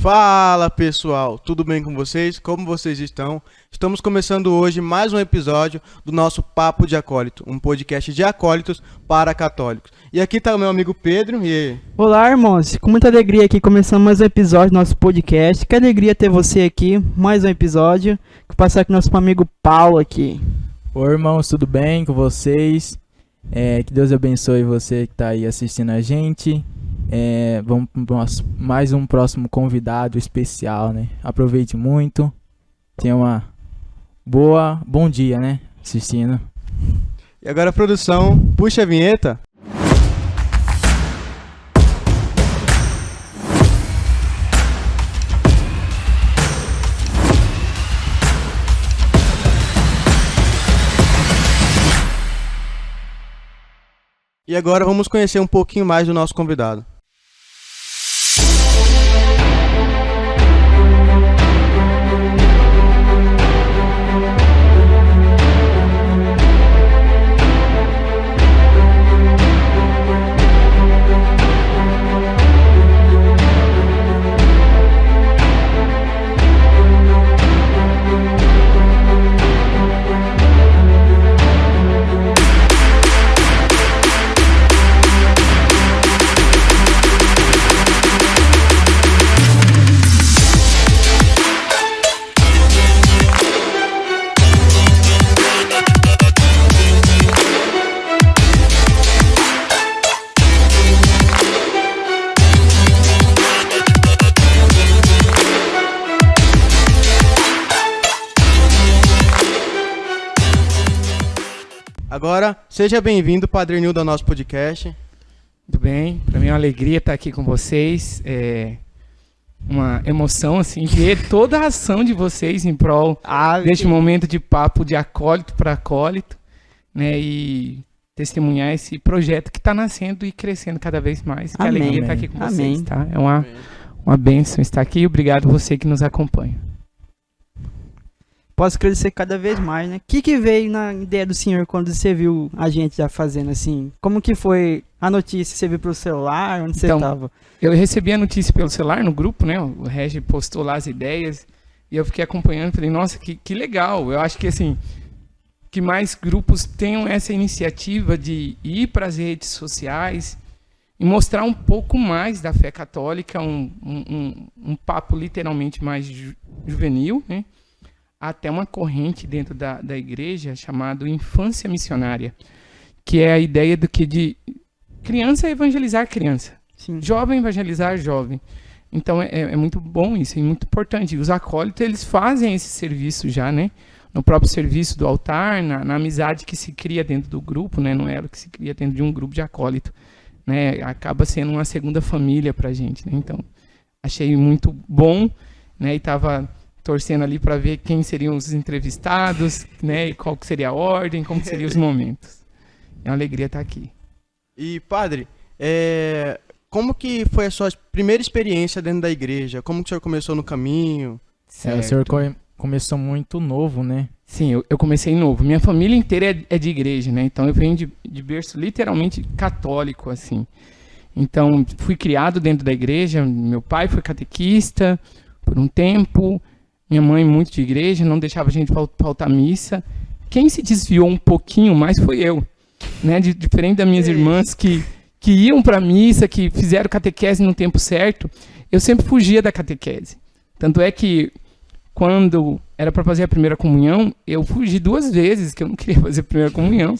Fala pessoal, tudo bem com vocês? Como vocês estão? Estamos começando hoje mais um episódio do nosso Papo de Acólito, um podcast de acólitos para católicos. E aqui está o meu amigo Pedro e... Olá, irmãos, com muita alegria aqui começando mais um episódio do nosso podcast. Que alegria ter você aqui, mais um episódio. Vou passar com o nosso amigo Paulo aqui. Oi, irmãos, tudo bem com vocês? Que Deus abençoe você que está aí assistindo a gente. Vamos para mais um próximo convidado especial, né? Aproveite muito. Tenha bom dia, né? Assistindo. E agora, produção, puxa a vinheta. E agora vamos conhecer um pouquinho mais do nosso convidado. Agora, seja bem-vindo, Padre Nildo, ao nosso podcast. Tudo bem, para mim é uma alegria estar aqui com vocês, uma emoção, assim, ver toda a ação de vocês em prol deste momento de papo de acólito para acólito, né, e testemunhar esse projeto que está nascendo e crescendo cada vez mais. Que alegria estar aqui com vocês, tá? É uma bênção estar aqui, obrigado você que nos acompanha. Posso crescer cada vez mais, né? O que veio na ideia do senhor quando você viu a gente já fazendo assim? Como que foi a notícia? Você viu pelo celular? Onde você estava? Eu recebi a notícia pelo celular no grupo, né? O Regi postou lá as ideias e eu fiquei acompanhando. Falei, nossa, que legal. Eu acho que assim, que mais grupos tenham essa iniciativa de ir para as redes sociais e mostrar um pouco mais da fé católica, um papo literalmente mais juvenil, né? Até uma corrente dentro da igreja chamada infância missionária, que é a ideia de criança evangelizar criança, sim, jovem evangelizar jovem. Então é muito bom isso, é muito importante. Os acólitos, eles fazem esse serviço já, né? No próprio serviço do altar, na amizade que se cria dentro do grupo, né? No elo que se cria dentro de um grupo de acólito, né? Acaba sendo uma segunda família pra gente, né? Então, achei muito bom, né? E estava torcendo ali para ver quem seriam os entrevistados, né, e qual que seria a ordem, como que seriam os momentos. É uma alegria estar aqui. E, padre, como que foi a sua primeira experiência dentro da igreja? Como que o senhor começou no caminho? O senhor começou muito novo, né? Sim, eu comecei novo. Minha família inteira é de igreja, né? Então eu venho de berço literalmente católico, assim. Então fui criado dentro da igreja. Meu pai foi catequista por um tempo. Minha mãe muito de igreja, não deixava a gente faltar missa. Quem se desviou um pouquinho mais foi eu, né? Diferente das minhas irmãs que iam para a missa, que fizeram catequese no tempo certo, eu sempre fugia da catequese. Tanto é que quando era para fazer a primeira comunhão, eu fugi 2 vezes, que eu não queria fazer a primeira comunhão,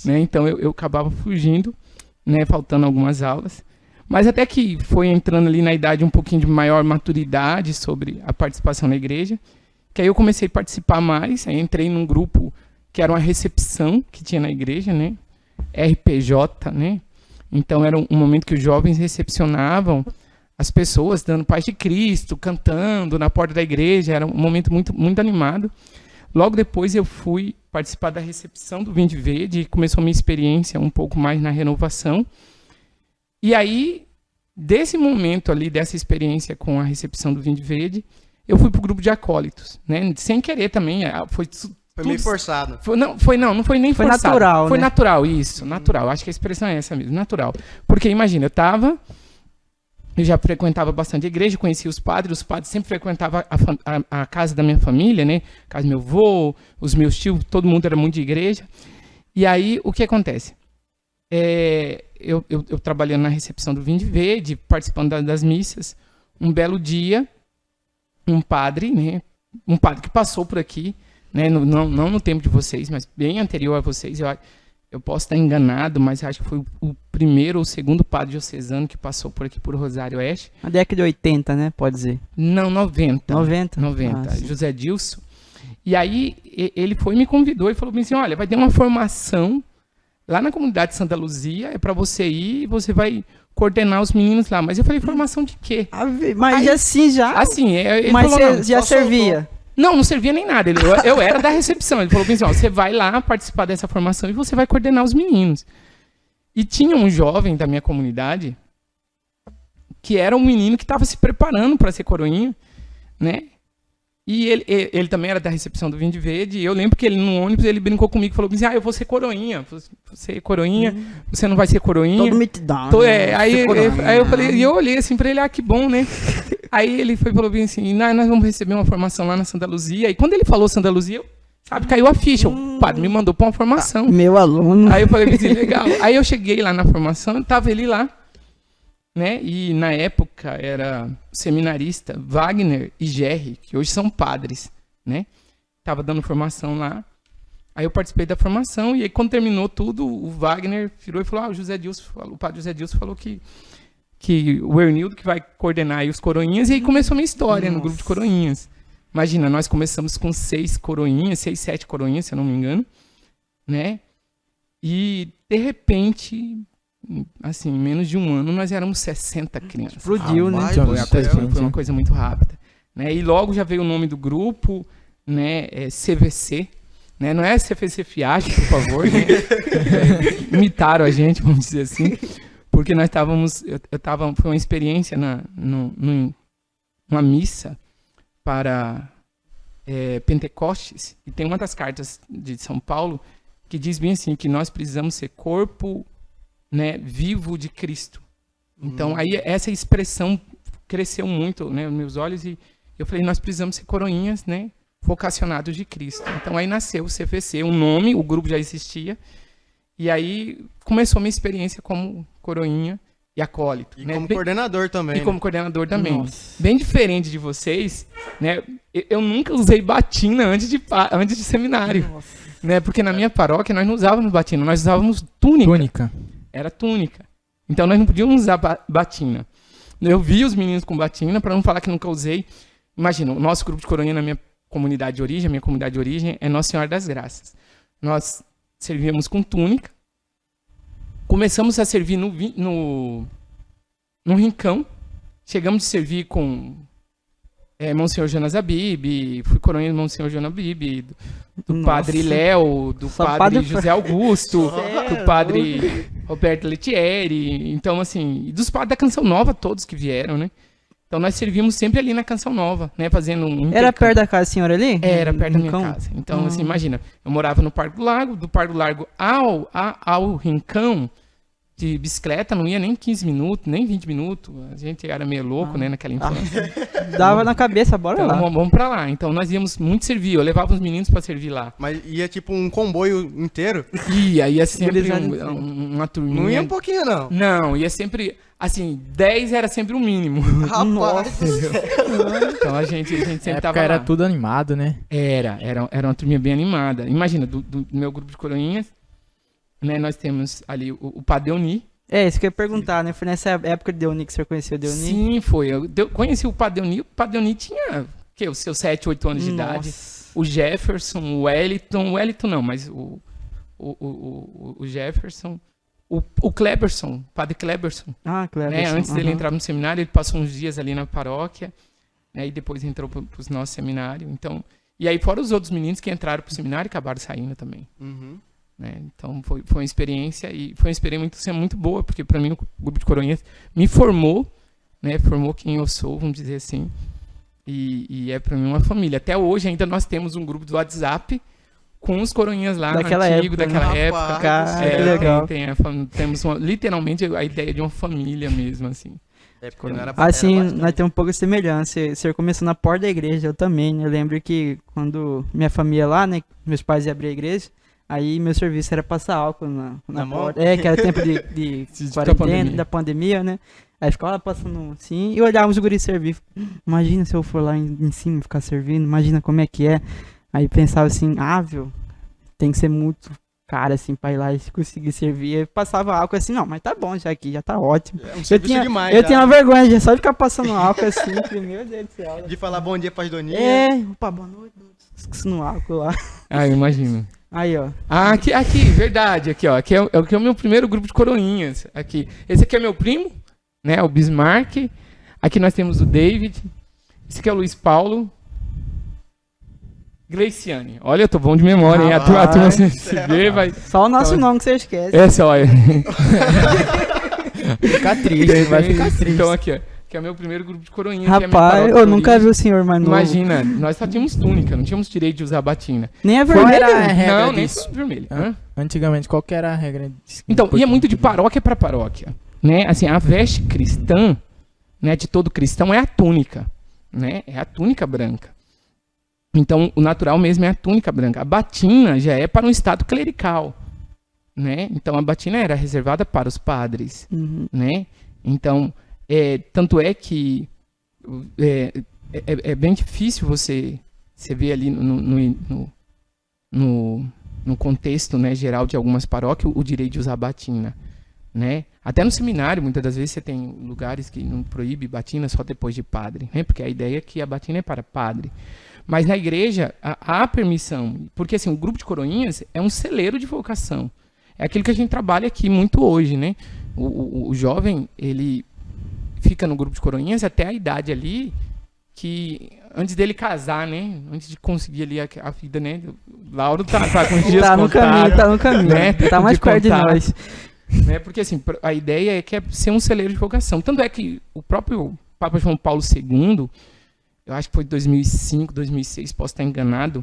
né? Então eu acabava fugindo, né? Faltando algumas aulas. Mas até que foi entrando ali na idade um pouquinho de maior maturidade sobre a participação na igreja, que aí eu comecei a participar mais, aí entrei num grupo que era uma recepção que tinha na igreja, né? RPJ, né? Então era um momento que os jovens recepcionavam as pessoas, dando paz de Cristo, cantando na porta da igreja, era um momento muito, muito animado. Logo depois eu fui participar da recepção do Vinde Verde e começou a minha experiência um pouco mais na renovação. E aí, desse momento ali, dessa experiência com a recepção do Vinde Verde, eu fui para o grupo de acólitos, né? Sem querer também, foi meio forçado. Não foi nem foi forçado. Natural, foi né? Natural, isso, natural. Acho que a expressão é essa mesmo, natural. Porque imagina, eu estava eu já frequentava bastante a igreja, conhecia os padres sempre frequentavam a casa da minha família, né? A casa do meu avô, os meus tios, todo mundo era muito de igreja. E aí, o que acontece? Eu trabalhando na recepção do Vinde Verde, participando das missas, um belo dia, um padre, né? Um padre que passou por aqui, né? Não no tempo de vocês, mas bem anterior a vocês, eu posso estar enganado, mas acho que foi o primeiro ou segundo padre diocesano que passou por aqui, por Rosário Oeste. Na década de 80, né? Pode dizer. Não, 90. 90? 90. Ah, José Dilson. E aí, ele foi e me convidou e falou assim, olha, vai ter uma formação lá na comunidade de Santa Luzia, é para você ir e você vai coordenar os meninos lá. Mas eu falei, formação de quê? Mas aí, assim já? Assim, ele mas falou, você já servia? Não servia nem nada. Eu era da recepção. Ele falou assim, ó, você vai lá participar dessa formação e você vai coordenar os meninos. E tinha um jovem da minha comunidade que era um menino que estava se preparando para ser coroinha, né? E ele também era da recepção do Vinde Verde. E eu lembro que ele no ônibus ele brincou comigo e falou assim, eu vou ser coroinha. Você é coroinha, você não vai ser coroinha. Todo mitidão. Aí eu falei, e eu olhei assim para ele, que bom, né? Aí ele falou bem assim, nós vamos receber uma formação lá na Santa Luzia. E quando ele falou Santa Luzia, caiu a ficha. O padre me mandou para uma formação. Meu aluno. Aí eu falei assim, legal. Aí eu cheguei lá na formação, tava ele lá, né? E na época era o seminarista Wagner e Gerry, que hoje são padres, né? Tava dando formação lá. Aí eu participei da formação e aí quando terminou tudo, o Wagner virou e falou, o padre José Dilson falou que o Ernildo que vai coordenar aí os coroinhas, e aí começou a minha história no grupo de coroinhas. Imagina, nós começamos com 6 coroinhas, 6, 7 coroinhas, se eu não me engano, né? E, de repente, assim, em menos de um ano, nós éramos 60 crianças. Explodiu, né? Foi uma coisa muito rápida. Né? E logo já veio o nome do grupo, né? CVC, né? Não é CVC Fiat, por favor, né? Imitaram a gente, vamos dizer assim. Porque nós estávamos, foi uma experiência numa missa para Pentecostes, e tem uma das cartas de São Paulo que diz bem assim, que nós precisamos ser corpo, né, vivo de Cristo. Então, aí essa expressão cresceu muito, né, nos meus olhos, e eu falei, nós precisamos ser coroinhas, né, vocacionados de Cristo. Então, aí nasceu o CVC, um nome, o grupo já existia, e aí começou a minha experiência como coroinha e acólito. E né? como coordenador também. E como coordenador também. Nossa. Bem diferente de vocês, né? Eu nunca usei batina antes de seminário. Nossa. Né? Porque na minha paróquia nós não usávamos batina, nós usávamos túnica. Túnica. Era túnica. Então nós não podíamos usar batina. Eu vi os meninos com batina, para não falar que nunca usei. Imagina, o nosso grupo de coroinha na minha comunidade de origem, a minha comunidade de origem é Nossa Senhora das Graças. Nós servíamos com túnica. Começamos a servir no rincão. Chegamos a servir com Monsenhor Jonas Abib, fui coroinha do Monsenhor Jonas Abib, do padre Léo, do padre José Augusto, do padre Roberto Lettieri, então assim, e dos padres da Canção Nova, todos que vieram, né? Então nós servíamos sempre ali na Canção Nova, né? Fazendo um Era perto da casa da senhora ali? Era perto da minha casa. Então, assim, imagina, eu morava no Parque do Largo, do Parque do Largo ao rincão, de bicicleta, não ia nem 15 minutos, nem 20 minutos. A gente era meio louco, né, naquela infância. Dava na cabeça, bora então, lá. Vamos pra lá. Então, nós íamos muito servir. Eu levava os meninos pra servir lá. Mas ia tipo um comboio inteiro? Ia sempre uma turminha. Não ia um pouquinho, não? Não, ia sempre... Assim, 10 era sempre o mínimo. Rapaz. Então, a gente sempre tava era lá. tudo animado, né? Era uma turminha bem animada. Imagina, do meu grupo de coroinhas, né, nós temos ali o Padre Deoni. Isso que eu ia perguntar, né? Foi nessa época de Deoni que você conheceu o Deoni? Sim, foi. Eu conheci o Padre Deoni. O Padre Deoni tinha os seus 7, 8 anos de idade. O Jefferson, o Wellington não, mas o Jefferson. O Kleberson, Padre Kleberson. Kleberson. Né, antes dele entrar no seminário, ele passou uns dias ali na paróquia, né, e depois entrou para os nossos seminários. Então, e aí, fora os outros meninos que entraram para o seminário, acabaram saindo também. Uhum. Né? Então foi uma experiência, e foi uma experiência muito boa, porque para mim o grupo de coroinhas me formou, né? Formou quem eu sou, vamos dizer assim, e é para mim uma família. Até hoje ainda nós temos um grupo do WhatsApp com os coroinhas lá daquela época. Legal. Temos literalmente a ideia de uma família mesmo, assim. É porque não era Assim, era bastante. nós temos um pouco de semelhança. O senhor começou na porta da igreja, eu também, né? Eu lembro que quando minha família lá, né? Meus pais iam abrir a igreja, aí meu serviço era passar álcool na mão? porta. É, que era tempo de quarentena, da pandemia, né? Aí ficava lá passando assim, e olhava os guris servir. Imagina se eu for lá em cima e ficar servindo, imagina como é que é. Aí pensava assim, viu, tem que ser muito cara assim pra ir lá e conseguir servir. Eu passava álcool assim, não, mas tá bom já aqui, já tá ótimo. É um serviço demais, eu já. tinha uma vergonha de só ficar passando álcool assim, meu Deus do céu. De falar bom dia pras doninhas. Opa, boa noite, esqueci no álcool lá. Ah, eu imagino. Aí, ó. Ah, aqui, verdade, aqui, ó. Aqui é o meu primeiro grupo de coroinhas. Aqui. Esse aqui é meu primo, né? O Bismarck. Aqui nós temos o David. Esse aqui é o Luiz Paulo. Gleiciane. Olha, eu tô bom de memória, hein? A turma se vê, vai. Só o nosso nome que você esquece. Essa, olha. Fica triste, vai ficar triste. Então, aqui, ó. Que é o meu primeiro grupo de coroinhas. Rapaz, eu nunca vi o senhor mais novo. Imagina, nós só tínhamos túnica, não tínhamos direito de usar batina. Nem a Qual vermelha. era a regra Não, nem disso? vermelho. Antigamente, qual que era a regra disso? Então, ia muito de paróquia para paróquia, né? Assim, a veste cristã, né, de todo cristão é a túnica, né? É a túnica branca. Então, o natural mesmo é a túnica branca. A batina já é para um estado clerical, né? Então, a batina era reservada para os padres, Uhum. né? Então, tanto é que é bem difícil você ver ali no contexto, né, geral de algumas paróquias o direito de usar batina, né? Até no seminário, muitas das vezes você tem lugares que não proíbe batina só depois de padre, né? Porque a ideia é que a batina é para padre. Mas na igreja há permissão, porque assim, o grupo de coroinhas é um celeiro de vocação. É aquilo que a gente trabalha aqui muito hoje, né? O jovem, ele fica no grupo de coroinhas até a idade ali que antes dele casar, né? Antes de conseguir ali a vida, né? O Lauro tá com os dias Tá no contados, caminho, tá no caminho. né? Tá mais perto de contato. nós. Né? Porque assim, a ideia é que é ser um celeiro de vocação. Tanto é que o próprio Papa João Paulo II, eu acho que foi 2005, 2006, posso estar enganado,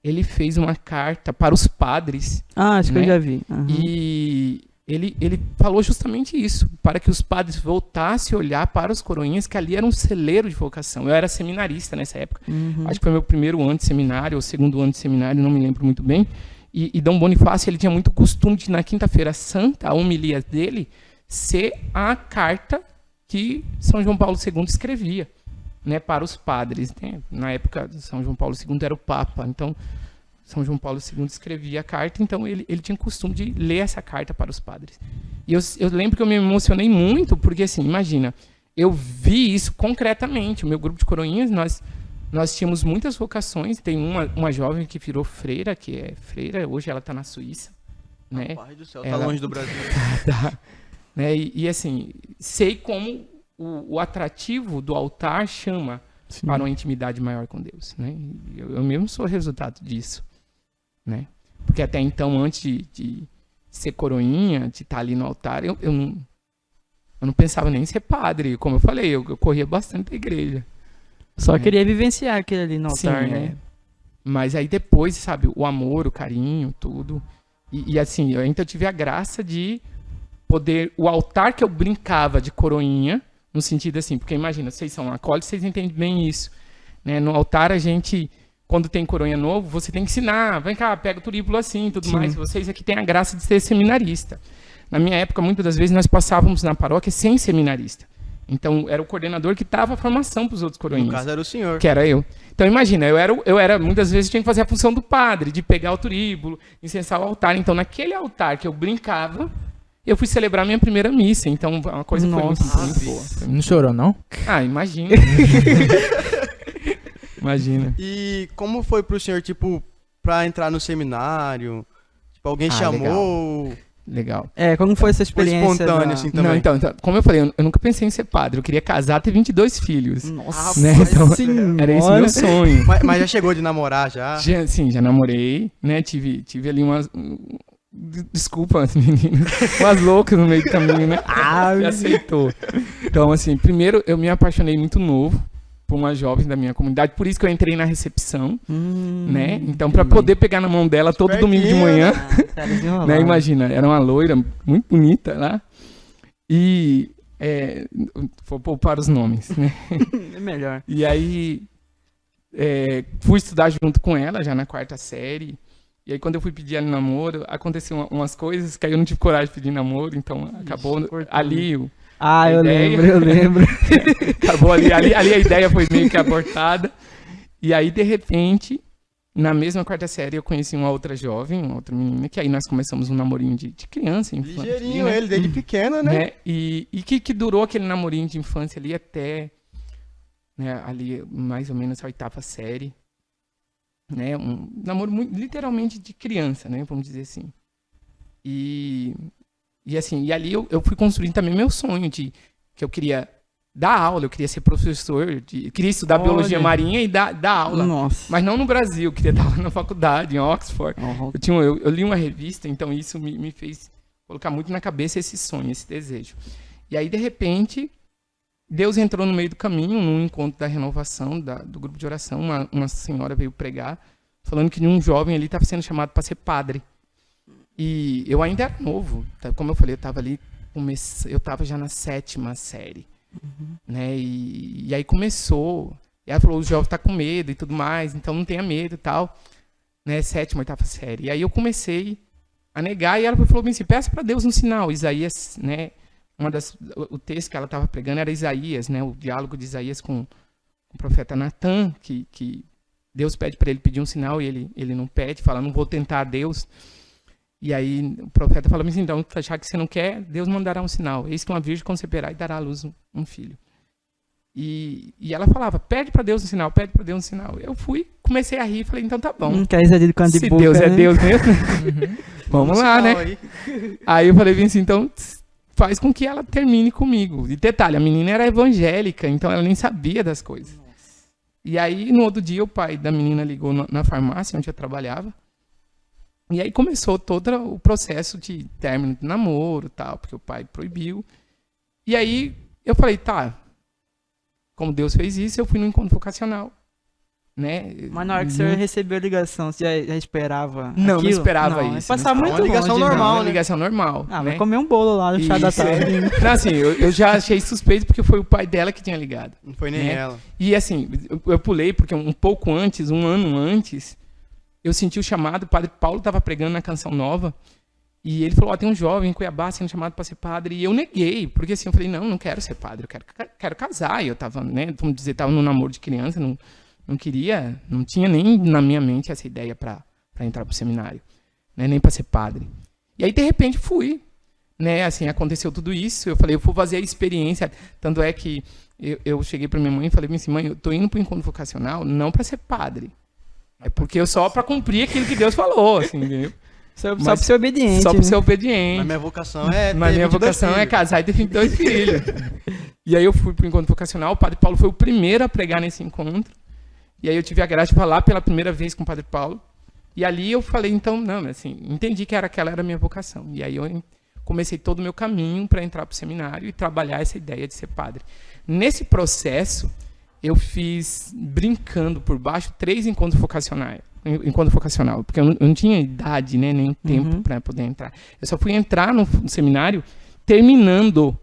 ele fez uma carta para os padres Acho que né? eu já vi. Uhum. e ele falou justamente isso, para que os padres voltassem a olhar para os coroinhas, que ali era um celeiro de vocação. Eu era seminarista nessa época, acho que foi meu primeiro ano de seminário, ou segundo ano de seminário, não me lembro muito bem, e Dom Bonifácio, ele tinha muito costume de, na quinta-feira santa, a homilia dele, ser a carta que São João Paulo II escrevia, né, para os padres, né? Na época, São João Paulo II era o Papa, então São João Paulo II escrevia a carta, então ele tinha costume de ler essa carta para os padres. E eu lembro que eu me emocionei muito, porque assim, imagina, eu vi isso concretamente. O meu grupo de coroinhas, nós tínhamos muitas vocações. Tem uma jovem que virou freira, que é freira, hoje ela está na Suíça, né? Pai do céu, tá Ela- longe do Brasil. Tá, né? E assim, sei como o atrativo do altar chama para uma intimidade maior com Deus, né? Eu mesmo sou resultado disso, né? Porque até então, antes de ser coroinha, de estar ali no altar, eu não pensava nem em ser padre. Como eu falei, eu corria bastante da igreja. Só queria vivenciar aquele ali no altar, Sim, né? Mas aí depois, sabe, o amor, o carinho, tudo. E assim, eu tive a graça de poder... O altar que eu brincava de coroinha, no sentido assim, porque imagina, vocês são acólitos, vocês entendem bem isso, né? No altar a gente, quando tem coroinha novo, você tem que ensinar, vem cá, pega o turíbulo assim e tudo Sim. mais. Vocês aqui têm a graça de ser seminarista. Na minha época, muitas das vezes, nós passávamos na paróquia sem seminarista. Então, era o coordenador que dava a formação para os outros No coroinhas. caso era o senhor. Que era eu. Então imagina, eu era muitas vezes tinha que fazer a função do padre, de pegar o turíbulo, incensar o altar. Então naquele altar que eu brincava, eu fui celebrar minha primeira missa. Então uma coisa foi muito, Nossa. muito boa. Foi muito- Não chorou, não? Ah, imagina. Imagina. E como foi pro senhor, tipo, pra entrar no seminário? Tipo, alguém chamou? Legal. Como foi essa Foi experiência? espontâneo, assim, também? Não, então, como eu falei, eu nunca pensei em ser padre. Eu queria casar, ter 22 filhos. Nossa, Né, então, senhora. Era esse meu sonho. Mas já chegou de namorar, já? Já namorei, né? Tive ali umas... Desculpa, as meninas. Umas loucas no meio do caminho, né? Me aceitou. Então, assim, primeiro eu me apaixonei muito novo por uma jovem da minha comunidade. Por isso que eu entrei na recepção, né? Então, pra poder pegar na mão dela todo domingo de manhã, Cara, desenrolado. né? Imagina, era uma loira muito bonita lá. E Vou poupar os nomes, né? É melhor. E aí, fui estudar junto com ela, já na 4ª série. E aí, quando eu fui pedir ela em namoro, aconteceu umas coisas que aí eu não tive coragem de pedir namoro, então acabou ali eu lembro. Acabou ali a ideia foi meio que abortada. E aí, de repente, na mesma 4ª série, eu conheci uma outra jovem, uma outra menina, que aí nós começamos um namorinho de criança, infância. Ligeirinho, né? Ele, desde pequeno, né? E que durou aquele namorinho de infância ali até, né, ali mais ou menos a 8ª série. Né? Um namoro literalmente de criança, né? Vamos dizer assim. E ali eu fui construindo também meu sonho que eu queria dar aula, eu queria ser professor, queria estudar biologia marinha e dar aula. Nossa. Mas não no Brasil, eu queria dar aula na faculdade, em Oxford. Eu li uma revista, então isso me fez colocar muito na cabeça esse sonho, esse desejo. E aí, de repente, Deus entrou no meio do caminho, num encontro da renovação, do grupo de oração, uma senhora veio pregar, falando que um jovem ali estava sendo chamado para ser padre. E eu ainda era novo, como eu falei, eu estava ali, eu estava já na 7ª série. Né? E aí começou, e ela falou, o jovem está com medo e tudo mais, então não tenha medo e tal, né? 7ª, 8ª série. E aí eu comecei a negar, e ela falou assim, peça para Deus um sinal. Isaías, né? O texto que ela estava pregando era Isaías, né? O diálogo de Isaías com o profeta Natan, que Deus pede para ele pedir um sinal, e ele não pede, fala, não vou tentar a Deus. E aí o profeta fala assim, então, já que você não quer, Deus mandará um sinal. Eis que uma virgem conceberá e dará à luz um filho. E ela falava, pede para Deus um sinal, pede para Deus um sinal. Eu comecei a rir e falei, então tá bom. Quer dizer de canto de boca, Deus né? é Deus mesmo, vamos lá, né? Aí eu falei assim, então faz com que ela termine comigo. E detalhe, a menina era evangélica, então ela nem sabia das coisas. E aí no outro dia o pai da menina ligou na farmácia onde eu trabalhava. E aí começou todo o processo de término de namoro e tal, porque o pai proibiu. E aí eu falei, tá, como Deus fez isso, eu fui no encontro vocacional. Né? Mas na hora que você recebeu a ligação, você já esperava Não, aquilo? não esperava isso. Passar muito uma ligação longe, normal, uma né? ligação normal. Ah, né? vai comer um bolo lá no chá da tarde. Não, assim, eu já achei suspeito porque foi o pai dela que tinha ligado. Não foi nem ela. E assim, eu pulei porque um pouco antes, um ano antes, eu senti o chamado, o padre Paulo estava pregando na Canção Nova, e ele falou, tem um jovem em Cuiabá sendo chamado para ser padre, e eu neguei, porque assim, eu falei, não quero ser padre, eu quero casar, e eu estava, né, vamos dizer, estava no namoro de criança, não queria, não tinha nem na minha mente essa ideia para entrar para o seminário, né, nem para ser padre. E aí, de repente, fui, né, assim, aconteceu tudo isso, eu falei, eu vou fazer a experiência, tanto é que eu cheguei para minha mãe e falei assim, mãe, eu estou indo para o encontro vocacional não para ser padre, é porque eu só para cumprir aquilo que Deus falou, assim, entendeu? Só para ser obediente. Só para ser obediente. Mas minha vocação é casar e ter 22 filhos. E aí eu fui para o encontro vocacional, o padre Paulo foi o primeiro a pregar nesse encontro. E aí eu tive a graça de falar pela primeira vez com o padre Paulo. E ali eu falei, então, não, assim, entendi que aquela era a minha vocação. E aí eu comecei todo o meu caminho para entrar para o seminário e trabalhar essa ideia de ser padre. Nesse processo, eu fiz, brincando por baixo, 3 encontros vocacionais. Encontro vocacional, porque eu não tinha idade, né, nem tempo para poder entrar. Eu só fui entrar no seminário terminando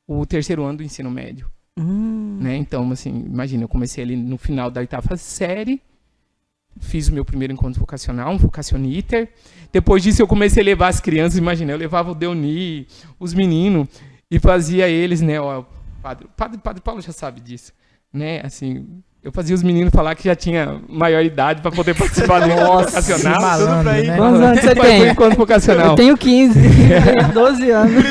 o 3º ano do ensino médio. Né? Então, assim, imagina, eu comecei ali no final da 8ª série, fiz o meu primeiro encontro vocacional, um vocacioniter. Depois disso, eu comecei a levar as crianças, imagina, eu levava o Deoni, os meninos, e fazia eles, né, ó, padre Paulo já sabe disso, né, assim, eu fazia os meninos falar que já tinha maior idade para poder participar do encontro vocacional. Malandro, né? Quantos anos você tem? Encontro vocacional. Eu tenho 15, 12 anos.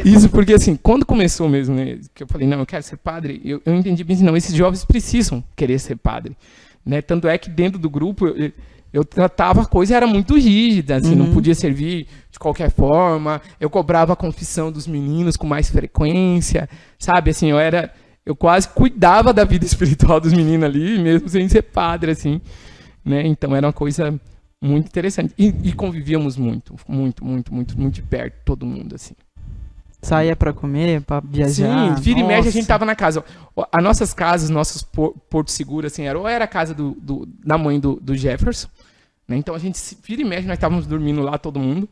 Isso porque, assim, quando começou mesmo, né, que eu falei, não, eu quero ser padre, eu entendi bem assim, não, esses jovens precisam querer ser padre, né, tanto é que dentro do grupo eu tratava a coisa, era muito rígida, assim, não podia servir de qualquer forma, eu cobrava a confissão dos meninos com mais frequência, sabe, assim, eu quase cuidava da vida espiritual dos meninos ali, mesmo sem ser padre, assim, né? Então era uma coisa muito interessante. E convivíamos muito de perto, todo mundo, assim. Saía pra comer, pra viajar? Sim, vira e mexe a gente tava na casa. As nossas casas, nossos porto seguro, assim, ou era a casa da mãe do Jefferson, né? Então a gente, vira e mexe, nós estávamos dormindo lá, todo mundo.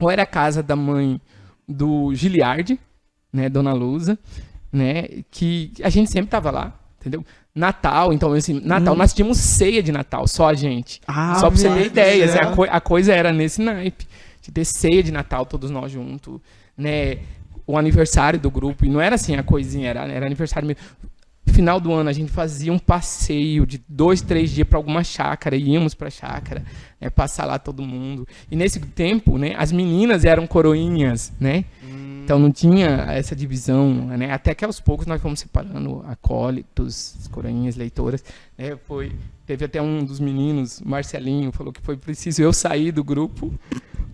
Ou era a casa da mãe do Giliardi, né, Dona Lusa, né, que a gente sempre tava lá, entendeu? Natal, então assim, Natal, nós tínhamos ceia de Natal, só a gente. Só pra você ter ideia, assim, a coisa era nesse naipe, de ter ceia de Natal, todos nós juntos, né, o aniversário do grupo, e não era assim a coisinha, era aniversário mesmo. Final do ano a gente fazia um passeio de 2, 3 dias para alguma chácara, íamos para a chácara, né, passar lá todo mundo. E nesse tempo, né, as meninas eram coroinhas, né? Então não tinha essa divisão, né? Até que aos poucos nós fomos separando acólitos, coroinhas, leitoras, né? Teve até um dos meninos, Marcelinho, falou que foi preciso eu sair do grupo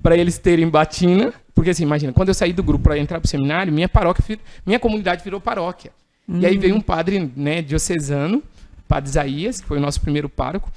para eles terem batina, porque assim, imagina, quando eu saí do grupo para entrar para o seminário, minha comunidade virou paróquia. E aí veio um padre, né, diocesano, padre Isaías, que foi o nosso primeiro pároco,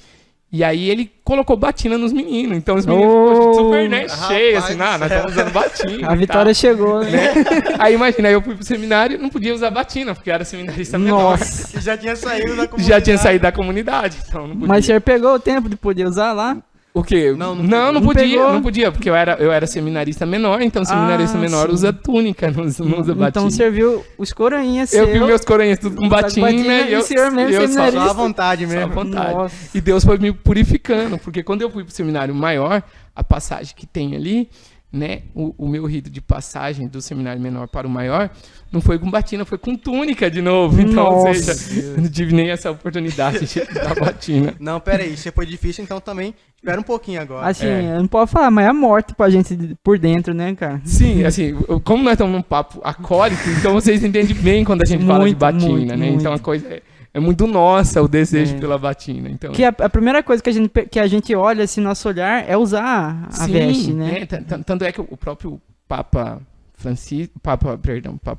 e aí ele colocou batina nos meninos. Então os meninos ficou super, né, cheios, assim, nós estamos usando batina. A vitória chegou, né? Aí imagina, aí eu fui pro seminário, não podia usar batina, porque eu era seminarista menor. Nossa, já tinha saído da comunidade. Já tinha saído da comunidade, então não podia. Mas o senhor pegou o tempo de poder usar lá? O quê? Não podia, porque eu era seminarista menor, então seminarista menor usa túnica, não usa batina. Então serviu os coroinhas Eu vi meus coroinhas tudo com batina e eu só à vontade mesmo. Só à vontade. E Deus foi me purificando, porque quando eu fui pro seminário maior, a passagem que tem ali, né, o meu rito de passagem do seminário menor para o maior, não foi com batina, foi com túnica de novo. Então, ou seja, eu não tive nem essa oportunidade da batina. Não, peraí, se foi difícil, então também espera um pouquinho agora. Assim, eu não posso falar, mas é a morte pra gente por dentro, né, cara? Sim, assim, como nós estamos num papo acólito, então vocês entendem bem quando a gente fala de batina, né? Então a coisa é muito nossa o desejo pela batina. Então, que a primeira coisa que a gente olha, assim, nosso olhar, é usar a veste, né? Tanto é que o próprio Papa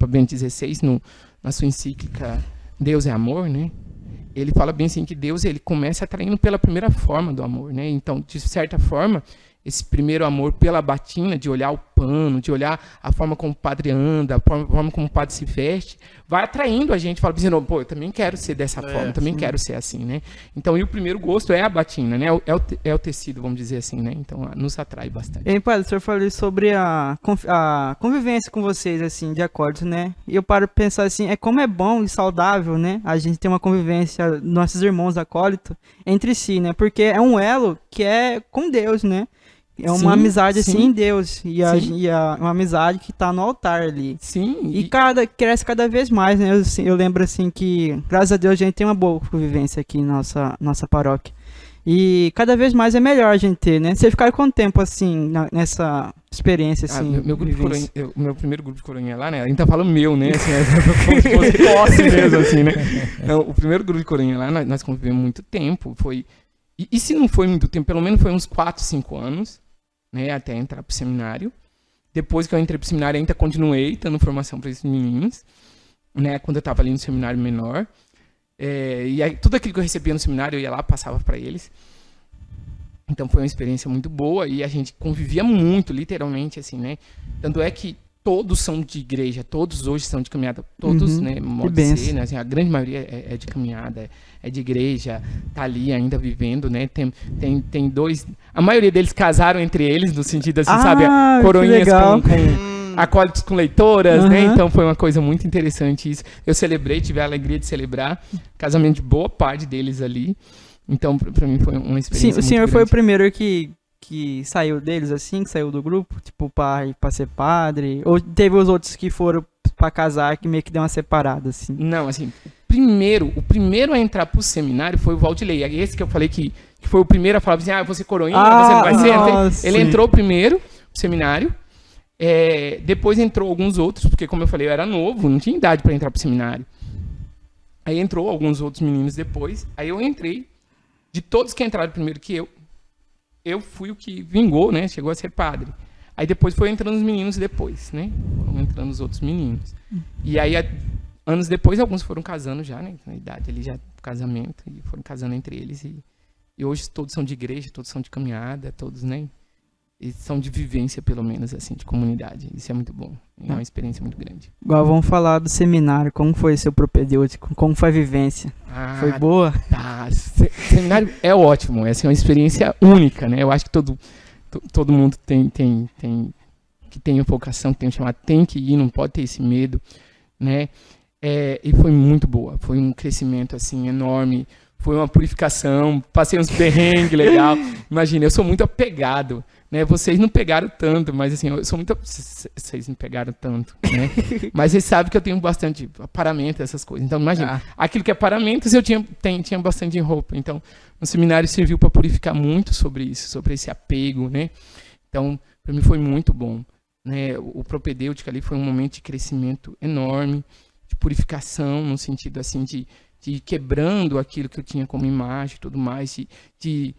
Bento XVI, na sua encíclica Deus é Amor, né? Ele fala bem assim que Deus ele começa atraindo pela primeira forma do amor, né? Então, de certa forma, esse primeiro amor pela batina, de olhar o pano, de olhar a forma como o padre anda, a forma como o padre se veste, vai atraindo a gente, fala assim, pô, eu também quero ser dessa forma, também quero ser assim, né? Então, e o primeiro gosto é a batina, né? É o tecido, vamos dizer assim, né? Então, nos atrai bastante. E aí, padre, o senhor falou sobre a convivência com vocês, assim, de acólitos, né? E eu paro pra pensar assim, como é bom e saudável, né? A gente ter uma convivência, nossos irmãos acólitos, entre si, né? Porque é um elo que é com Deus, né? É uma amizade assim em Deus. E uma amizade que tá no altar ali. Sim. E cresce cada vez mais, né? Eu lembro assim que, graças a Deus, a gente tem uma boa convivência aqui na nossa paróquia. E cada vez mais é melhor a gente ter, né? Você ficar quanto tempo assim, nessa experiência, assim? Meu primeiro grupo de coroinha lá, né? A gente tá falando meu, né? Assim, como se fosse posse mesmo, assim, né? Então, o primeiro grupo de coroinha lá, nós convivemos muito tempo. E se não foi muito tempo, pelo menos foi uns 4, 5 anos. Né, até entrar pro seminário. Depois que eu entrei pro seminário, ainda continuei dando formação para esses meninos, né, quando eu tava ali no seminário menor. E aí, tudo aquilo que eu recebia no seminário, eu ia lá, passava para eles. Então foi uma experiência muito boa e a gente convivia muito, literalmente, assim, né. Tanto é que todos são de igreja, todos hoje são de caminhada, todos, né, modo de ser, né, assim, a grande maioria é de caminhada, é de igreja, tá ali ainda vivendo, né, tem dois, a maioria deles casaram entre eles, no sentido assim, sabe, coroinhas com acólitos com leitoras, né, então foi uma coisa muito interessante isso, eu tive a alegria de celebrar casamento de boa parte deles ali, então pra mim foi uma experiência. Sim, o senhor foi o primeiro que saiu deles, assim, que saiu do grupo, tipo, pra ser padre? Ou teve os outros que foram pra casar, que meio que deu uma separada, assim? Não, assim, o primeiro a entrar pro seminário foi o Valdilei. Esse que eu falei que foi o primeiro a falar assim, eu vou ser coroinha, você não vai ser? Ele entrou primeiro pro seminário, depois entrou alguns outros, porque como eu falei, eu era novo, não tinha idade pra entrar pro seminário. Aí entrou alguns outros meninos depois, aí eu entrei, de todos que entraram primeiro que eu fui o que vingou, né? Chegou a ser padre. Aí depois foi entrando os meninos depois, né? Foram entrando os outros meninos. E aí, anos depois, alguns foram casando já, né? Na idade ali já casamento, e foram casando entre eles. E hoje todos são de igreja, todos são de caminhada, todos, né? E são de vivência, pelo menos, assim, de comunidade. Isso é muito bom. É uma experiência muito grande. Agora vamos falar do seminário. Como foi seu propedêutico? Como foi a vivência? Foi boa? Seminário é ótimo. É assim, uma experiência única, né? Eu acho que todo mundo tem que tem vocação, que tem um chamado, tem que ir, não pode ter esse medo, né? E foi muito boa, foi um crescimento assim enorme, foi uma purificação, passei uns perrengues legal. Imagina, eu sou muito apegado, né? Vocês não pegaram tanto, mas assim, eu sou muito... Vocês não pegaram tanto, né? Mas vocês sabem que eu tenho bastante paramento, essas coisas. Então, imagina, aquilo que é paramentos eu tinha bastante em roupa. Então, o seminário serviu para purificar muito sobre isso, sobre esse apego, né? Então, para mim foi muito bom, né? O propedêutico ali foi um momento de crescimento enorme, de purificação, no sentido assim de quebrando aquilo que eu tinha como imagem e tudo mais, de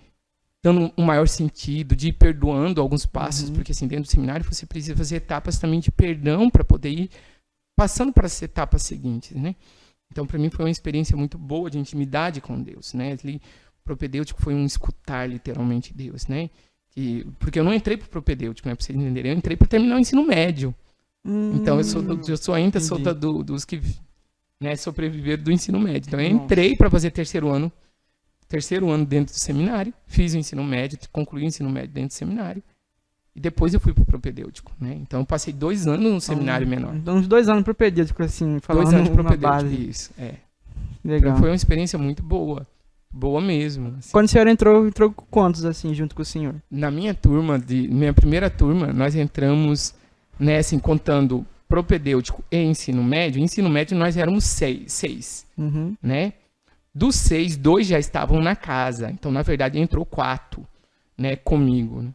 dando um maior sentido, de ir perdoando alguns passos, porque assim, dentro do seminário você precisa fazer etapas também de perdão para poder ir passando para as etapas seguintes, né? Então, para mim foi uma experiência muito boa de intimidade com Deus, né? Ali, o propedêutico foi um escutar literalmente Deus, né? Porque eu não entrei para o propedêutico, né? Para vocês entenderem, eu entrei para terminar o ensino médio. Então, eu ainda sou dos que... né, sobreviver do ensino médio. Então eu entrei para fazer terceiro ano dentro do seminário, fiz o ensino médio, concluí o ensino médio dentro do seminário, e depois eu fui pro propedêutico, né? Então eu passei 2 anos no seminário menor. Então uns 2 anos propedêutico, assim, falando 2 anos de na propedêutico, base. isso, Legal. Foi uma experiência muito boa mesmo. Assim. Quando o senhor entrou com quantos, assim, junto com o senhor? Na minha primeira turma, nós entramos, né, assim, contando propedêutico e ensino médio nós éramos 6, né? Dos 6, 2 já estavam na casa. Então, na verdade, entrou 4, né, comigo. Né?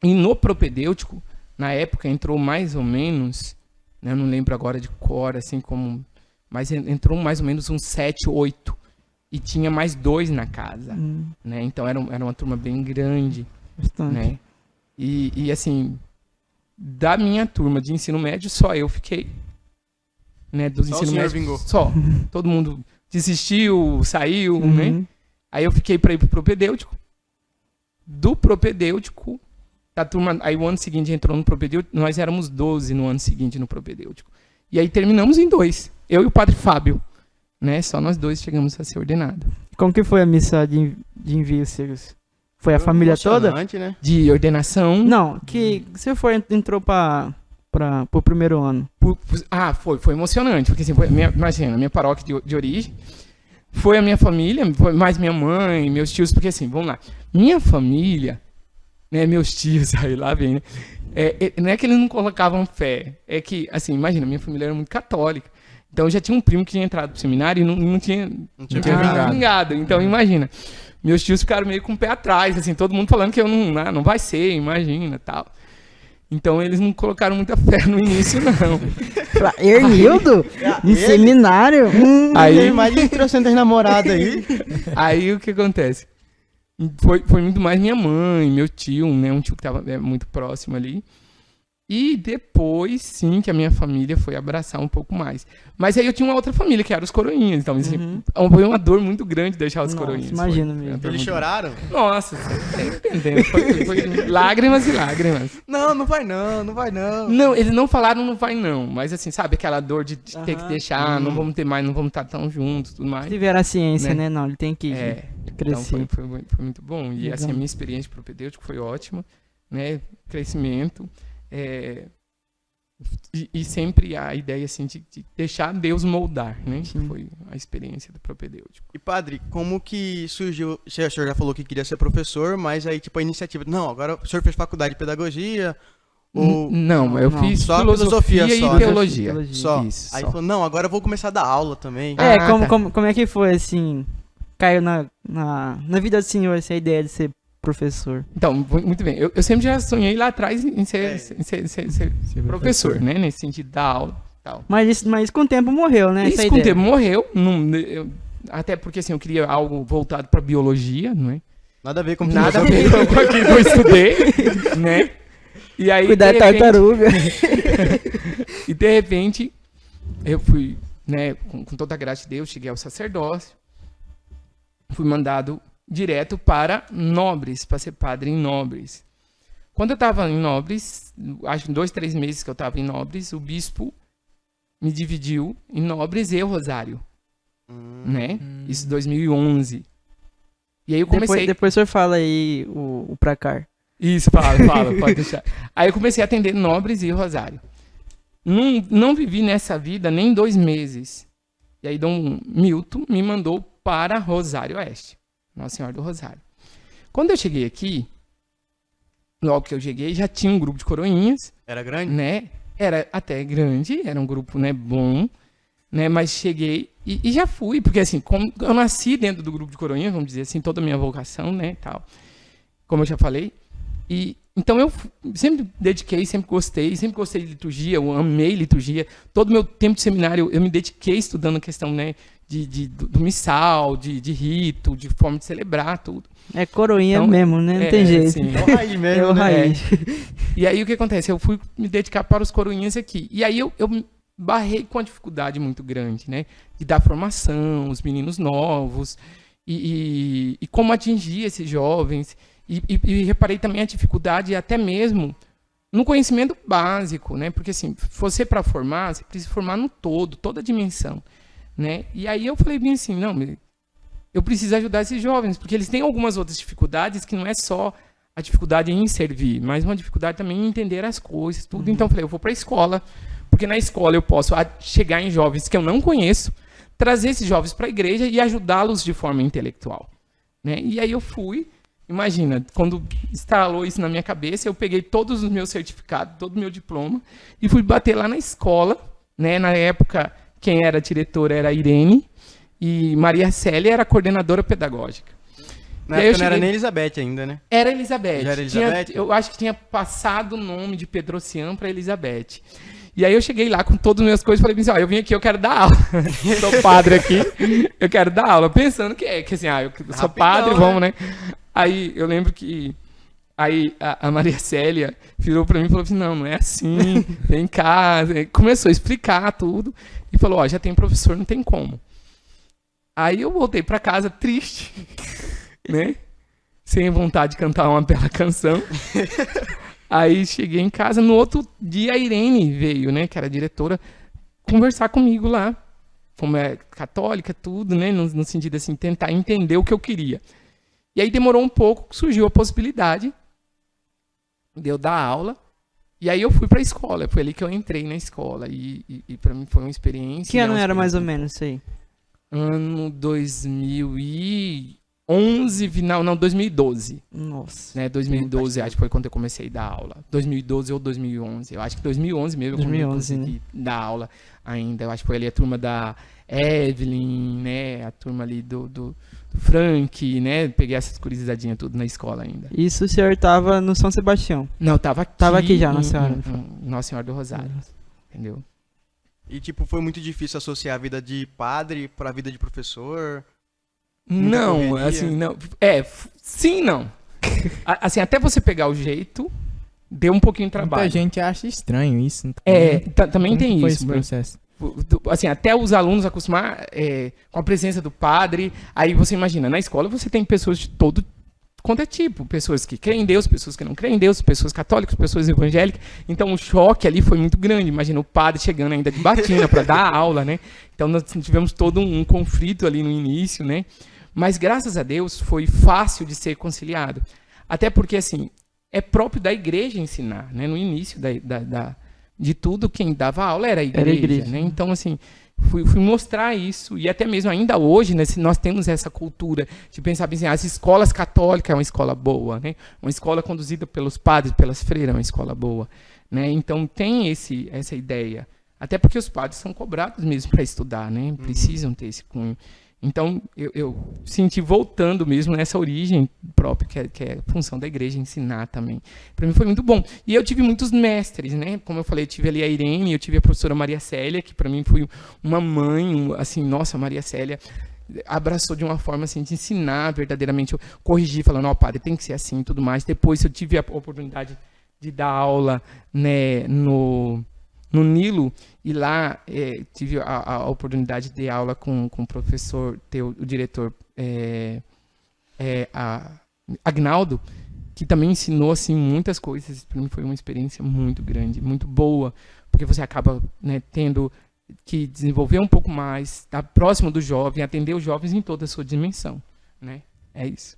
E no propedêutico, na época, entrou mais ou menos, né, eu não lembro agora de cor, assim como... Mas entrou mais ou menos uns 7, 8. E tinha mais 2 na casa. Né? Então, era uma turma bem grande. Bastante. Né? E assim... Da minha turma de ensino médio, só eu fiquei. Né, do ensino médio. Vingou. Só. Todo mundo desistiu, saiu, né? Aí eu fiquei para ir pro propedêutico. Do propedêutico, da turma. Aí o ano seguinte entrou no propedêutico. Nós éramos 12 no ano seguinte no propedêutico. E aí terminamos em 2. Eu e o padre Fábio. Né? Só nós 2 chegamos a ser ordenados. Como que foi a missa de envio, Sirius? Foi a família toda? Né? De ordenação. Não, que você entrou pro primeiro ano. Foi emocionante, porque assim, imagina, minha paróquia de origem, foi a minha família, foi mais minha mãe, meus tios, porque assim, vamos lá, minha família, né, meus tios, aí lá vem, né, não é que eles não colocavam fé, é que, assim, imagina, minha família era muito católica, então já tinha um primo que tinha entrado pro seminário e não tinha vingado, então imagina. Meus tios ficaram meio com o pé atrás, assim, todo mundo falando que eu não vai ser, imagina, tal. Então eles não colocaram muita fé no início, não. Hernildo? Em seminário? Aí mais de 300 namoradas aí. Aí o que acontece? Foi muito mais minha mãe, meu tio, né? Um tio que estava muito próximo ali. E depois, sim, que a minha família foi abraçar um pouco mais. Mas aí eu tinha uma outra família, que era os coroinhas. Então, assim, foi uma dor muito grande deixar os coroinhas. Imagina mesmo. Eles choraram? Nossa, você tá entendendo. Foi lágrimas e lágrimas. Não vai não. Não, eles não falaram não vai não. Mas assim, sabe aquela dor de ter que deixar, não vamos ter mais, não vamos estar tão juntos, tudo mais. Se tiver a ciência, né? Não, ele tem que crescer. Então foi muito bom. E assim, a minha experiência de propedêutico foi ótima, né? Crescimento. E sempre a ideia assim, de deixar Deus moldar, né? Foi a experiência do propedêutico. E padre, como que surgiu? O senhor já falou que queria ser professor, mas aí tipo a iniciativa, não, agora o senhor fez faculdade de pedagogia ou não, eu fiz só filosofia só, e teologia. Só. Isso, aí só. falou, não, agora eu vou começar a dar aula também. Como é que foi assim? Caiu na vida do senhor essa ideia de ser professor? Então, muito bem. Eu sempre já sonhei lá atrás em ser professor, né? Nesse sentido da aula e tal. Mas com o tempo morreu, né? Isso com o tempo morreu. Até porque assim, eu queria algo voltado para biologia, não é? Nada a ver com nada a ver com aquilo que eu estudei, né? E aí, cuidar da tartaruga. E de repente, eu fui, né, com toda a graça de Deus, cheguei ao sacerdócio, fui mandado direto para Nobres, para ser padre em Nobres. Quando eu estava em Nobres, acho que 2, 3 meses que eu estava em Nobres, o bispo me dividiu em Nobres e Rosário, né? Isso em 2011. E aí eu comecei... Depois o senhor fala aí o Pracar. Isso, fala, pode deixar. Aí eu comecei a atender Nobres e Rosário. Não vivi nessa vida nem 2 meses. E aí Dom Milton me mandou para Rosário Oeste, Nossa Senhora do Rosário. Quando eu cheguei aqui, logo que eu cheguei, já tinha um grupo de coroinhas. Era grande? Né? Era até grande, era um grupo, né, bom, né? Mas cheguei e já fui, porque assim, como eu nasci dentro do grupo de coroinhas, vamos dizer assim, toda a minha vocação, né, tal, como eu já falei. E então eu sempre dediquei, sempre gostei de liturgia, eu amei liturgia. Todo o meu tempo de seminário eu me dediquei estudando a questão, né, do missal, de rito, de forma de celebrar tudo. É coroinha então, mesmo, né? Não tem jeito. Assim, é o raiz mesmo, é o raiz. E aí o que acontece? Eu fui me dedicar para os coroinhas aqui. E aí eu barrei com uma dificuldade muito grande, né? De dar formação, os meninos novos, e como atingir esses jovens. E reparei também a dificuldade até mesmo no conhecimento básico, né? Porque assim, você para formar, você precisa formar no todo, toda a dimensão, né? E aí eu falei bem assim, não, eu preciso ajudar esses jovens, porque eles têm algumas outras dificuldades que não é só a dificuldade em servir, mas uma dificuldade também em entender as coisas, tudo. Então eu falei, eu vou para a escola, porque na escola eu posso chegar em jovens que eu não conheço, trazer esses jovens para a igreja e ajudá-los de forma intelectual, né? E aí eu fui. Imagina, quando instalou isso na minha cabeça, eu peguei todos os meus certificados, todo o meu diploma, e fui bater lá na escola, né? Na época, quem era diretora era a Irene, e Maria Célia era a coordenadora pedagógica. Na época não era nem Elizabeth ainda, né? Era Elizabeth. Já era Elizabeth? Eu acho que tinha passado o nome de Pedrocian para Elizabeth. E aí eu cheguei lá com todas as minhas coisas e falei assim, eu vim aqui, eu quero dar aula. Sou padre aqui, eu quero dar aula. Pensando que assim, eu sou padre, vamos, né? Aí eu lembro que a Maria Célia virou pra mim e falou assim, não é assim, vem cá. Começou a explicar tudo e falou, já tem professor, não tem como. Aí eu voltei pra casa triste, né? Sem vontade de cantar uma bela canção. Aí cheguei em casa, no outro dia a Irene veio, né, que era a diretora, conversar comigo lá. Como é católica, tudo, né, no sentido assim, tentar entender o que eu queria. E aí demorou um pouco, surgiu a possibilidade de eu dar aula. E aí eu fui para a escola. Foi ali que eu entrei na escola. E para mim foi uma experiência. Que ano era mais ou menos isso aí? Ano 2011, final, não, 2012. Nossa. Né, 2012, acho que foi quando eu comecei a dar aula. 2012 ou 2011. Eu acho que 2011 mesmo. 2011, eu consegui, né, dar aula ainda. Eu acho que foi ali a turma da Evelyn, né, a turma ali do Frank, né? Peguei essas curiosidadinhas tudo na escola ainda. Isso o senhor tava no São Sebastião? Não, tava aqui. Tava aqui já, Nossa Senhora. Nossa Senhora do Rosário. Entendeu? E tipo, foi muito difícil associar a vida de padre pra vida de professor? Não, correria? assim, não. Sim, não. Assim, até você pegar o jeito, deu um pouquinho de trabalho. Muita gente acha estranho isso. Também tem foi isso. Esse processo? Assim, até os alunos acostumar com a presença do padre. Aí você imagina, na escola você tem pessoas de todo quanto é tipo, pessoas que creem em Deus, pessoas que não creem em Deus, pessoas católicas, pessoas evangélicas. Então o choque ali foi muito grande. Imagina o padre chegando ainda de batina para dar aula, né? Então nós tivemos todo um conflito ali no início, né? Mas graças a Deus foi fácil de ser conciliado. Até porque, assim, é próprio da igreja ensinar, né? No início de tudo, quem dava aula era a igreja, né? Então, assim, fui mostrar isso. E até mesmo ainda hoje, né, nós temos essa cultura de pensar assim, as escolas católicas é uma escola boa, né? Uma escola conduzida pelos padres, pelas freiras é uma escola boa, né? Então, tem essa ideia. Até porque os padres são cobrados mesmo para estudar, né? Precisam ter esse cunho. Então, eu senti voltando mesmo nessa origem própria, que é a função da igreja, ensinar também. Para mim foi muito bom. E eu tive muitos mestres, né? Como eu falei, eu tive ali a Irene, eu tive a professora Maria Célia, que para mim foi uma mãe, assim, nossa, Maria Célia abraçou de uma forma, assim, de ensinar verdadeiramente, eu corrigi, falando, padre, tem que ser assim e tudo mais. Depois eu tive a oportunidade de dar aula, né, no Nilo, e lá tive a oportunidade de ter aula com o professor, o diretor Agnaldo, que também ensinou assim, muitas coisas. Para mim foi uma experiência muito grande, muito boa, porque você acaba, né, tendo que desenvolver um pouco mais, estar próximo do jovem, atender os jovens em toda a sua dimensão, né? É isso.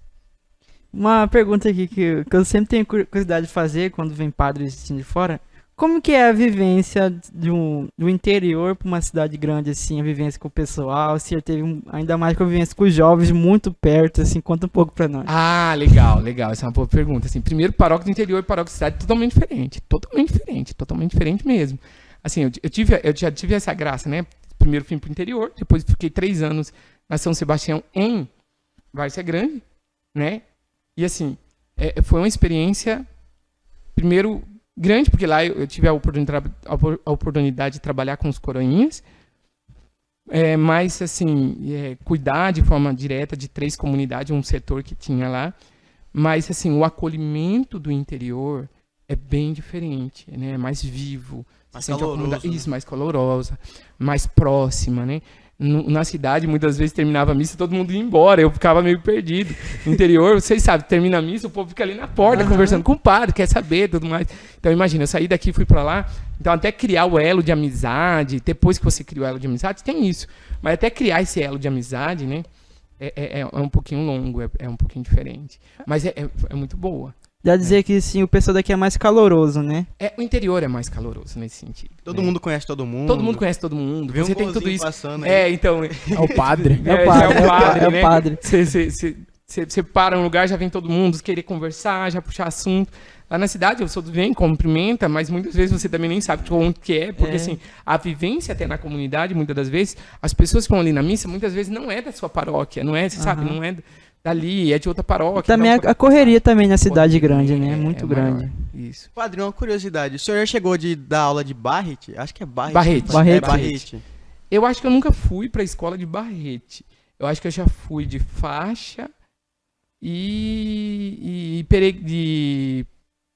Uma pergunta aqui que eu sempre tenho curiosidade de fazer quando vem padres assim de fora. Como que é a vivência do interior para uma cidade grande, assim, a vivência com o pessoal? Se teve ainda mais convivência com os jovens muito perto, assim, conta um pouco para nós. Ah, legal. Essa é uma boa pergunta. Assim, primeiro, paróquia do interior e paróquia de cidade, totalmente diferente mesmo. Assim, eu já tive essa graça, né? Primeiro fui pro interior, depois fiquei 3 anos na São Sebastião em Várzea Grande, né? E assim, foi uma experiência, primeiro, grande, porque lá eu tive a oportunidade de trabalhar com os coroinhas, mas assim, cuidar de forma direta de 3 comunidades, um setor que tinha lá, mas assim, o acolhimento do interior é bem diferente, né? É mais vivo, mais caloroso, né? Isso, mais calorosa, mais próxima, né? Na cidade, muitas vezes terminava a missa e todo mundo ia embora, eu ficava meio perdido. No interior, vocês sabem, termina a missa, o povo fica ali na porta conversando com o padre, quer saber, tudo mais. Então imagina, eu saí daqui e fui pra lá, então até criar o elo de amizade, depois que você cria o elo de amizade, tem isso. Mas até criar esse elo de amizade, né, é um pouquinho longo, é um pouquinho diferente. Mas é muito boa. Dá dizer que sim, o pessoal daqui é mais caloroso, né? O interior é mais caloroso nesse sentido. Todo mundo conhece todo mundo. Todo mundo conhece todo mundo. Vê você um tem tudo isso. Então. É o padre. É o padre. Você para um lugar, já vem todo mundo querer conversar, já puxar assunto. Lá na cidade, eu sou do bem, cumprimenta, mas muitas vezes você também nem sabe onde que é, porque assim, a vivência até na comunidade, muitas das vezes, as pessoas que estão ali na missa, muitas vezes não é da sua paróquia, não é, você sabe, não é dali, é de outra paróquia. Também a correria também na cidade grande, né? Muito grande. Isso. Padre, uma curiosidade. O senhor já chegou de dar aula de Barrete? Acho que é Barrete. Barrete. Eu acho que eu nunca fui para a escola de Barrete. Eu acho que eu já fui de faixa e de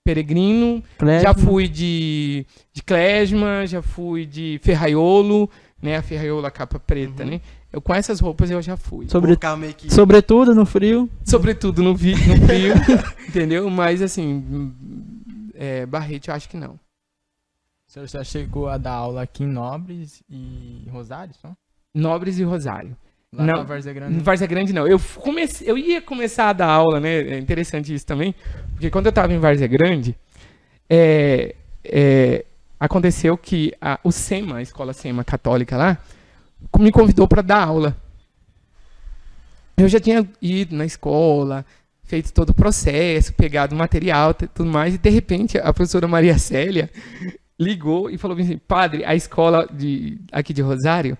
peregrino. Já fui de clésma, já fui de ferraiolo, né? A ferraiolo, a capa preta, né? Com essas roupas eu já fui. Sobretudo no frio. Sobretudo no frio, entendeu? Mas assim, Barrete eu acho que não. O senhor já chegou a dar aula aqui em Nobres e Rosário, só? Nobres e Rosário. Lá não, na Várzea Grande? Em Várzea Grande não. Eu ia começar a dar aula, né? É interessante isso também, porque quando eu estava em Várzea Grande, aconteceu que o SEMA, a escola SEMA católica lá, me convidou para dar aula. Eu já tinha ido na escola, feito todo o processo, pegado material e tudo mais, e de repente a professora Maria Célia ligou e falou assim: padre, a escola aqui de Rosário,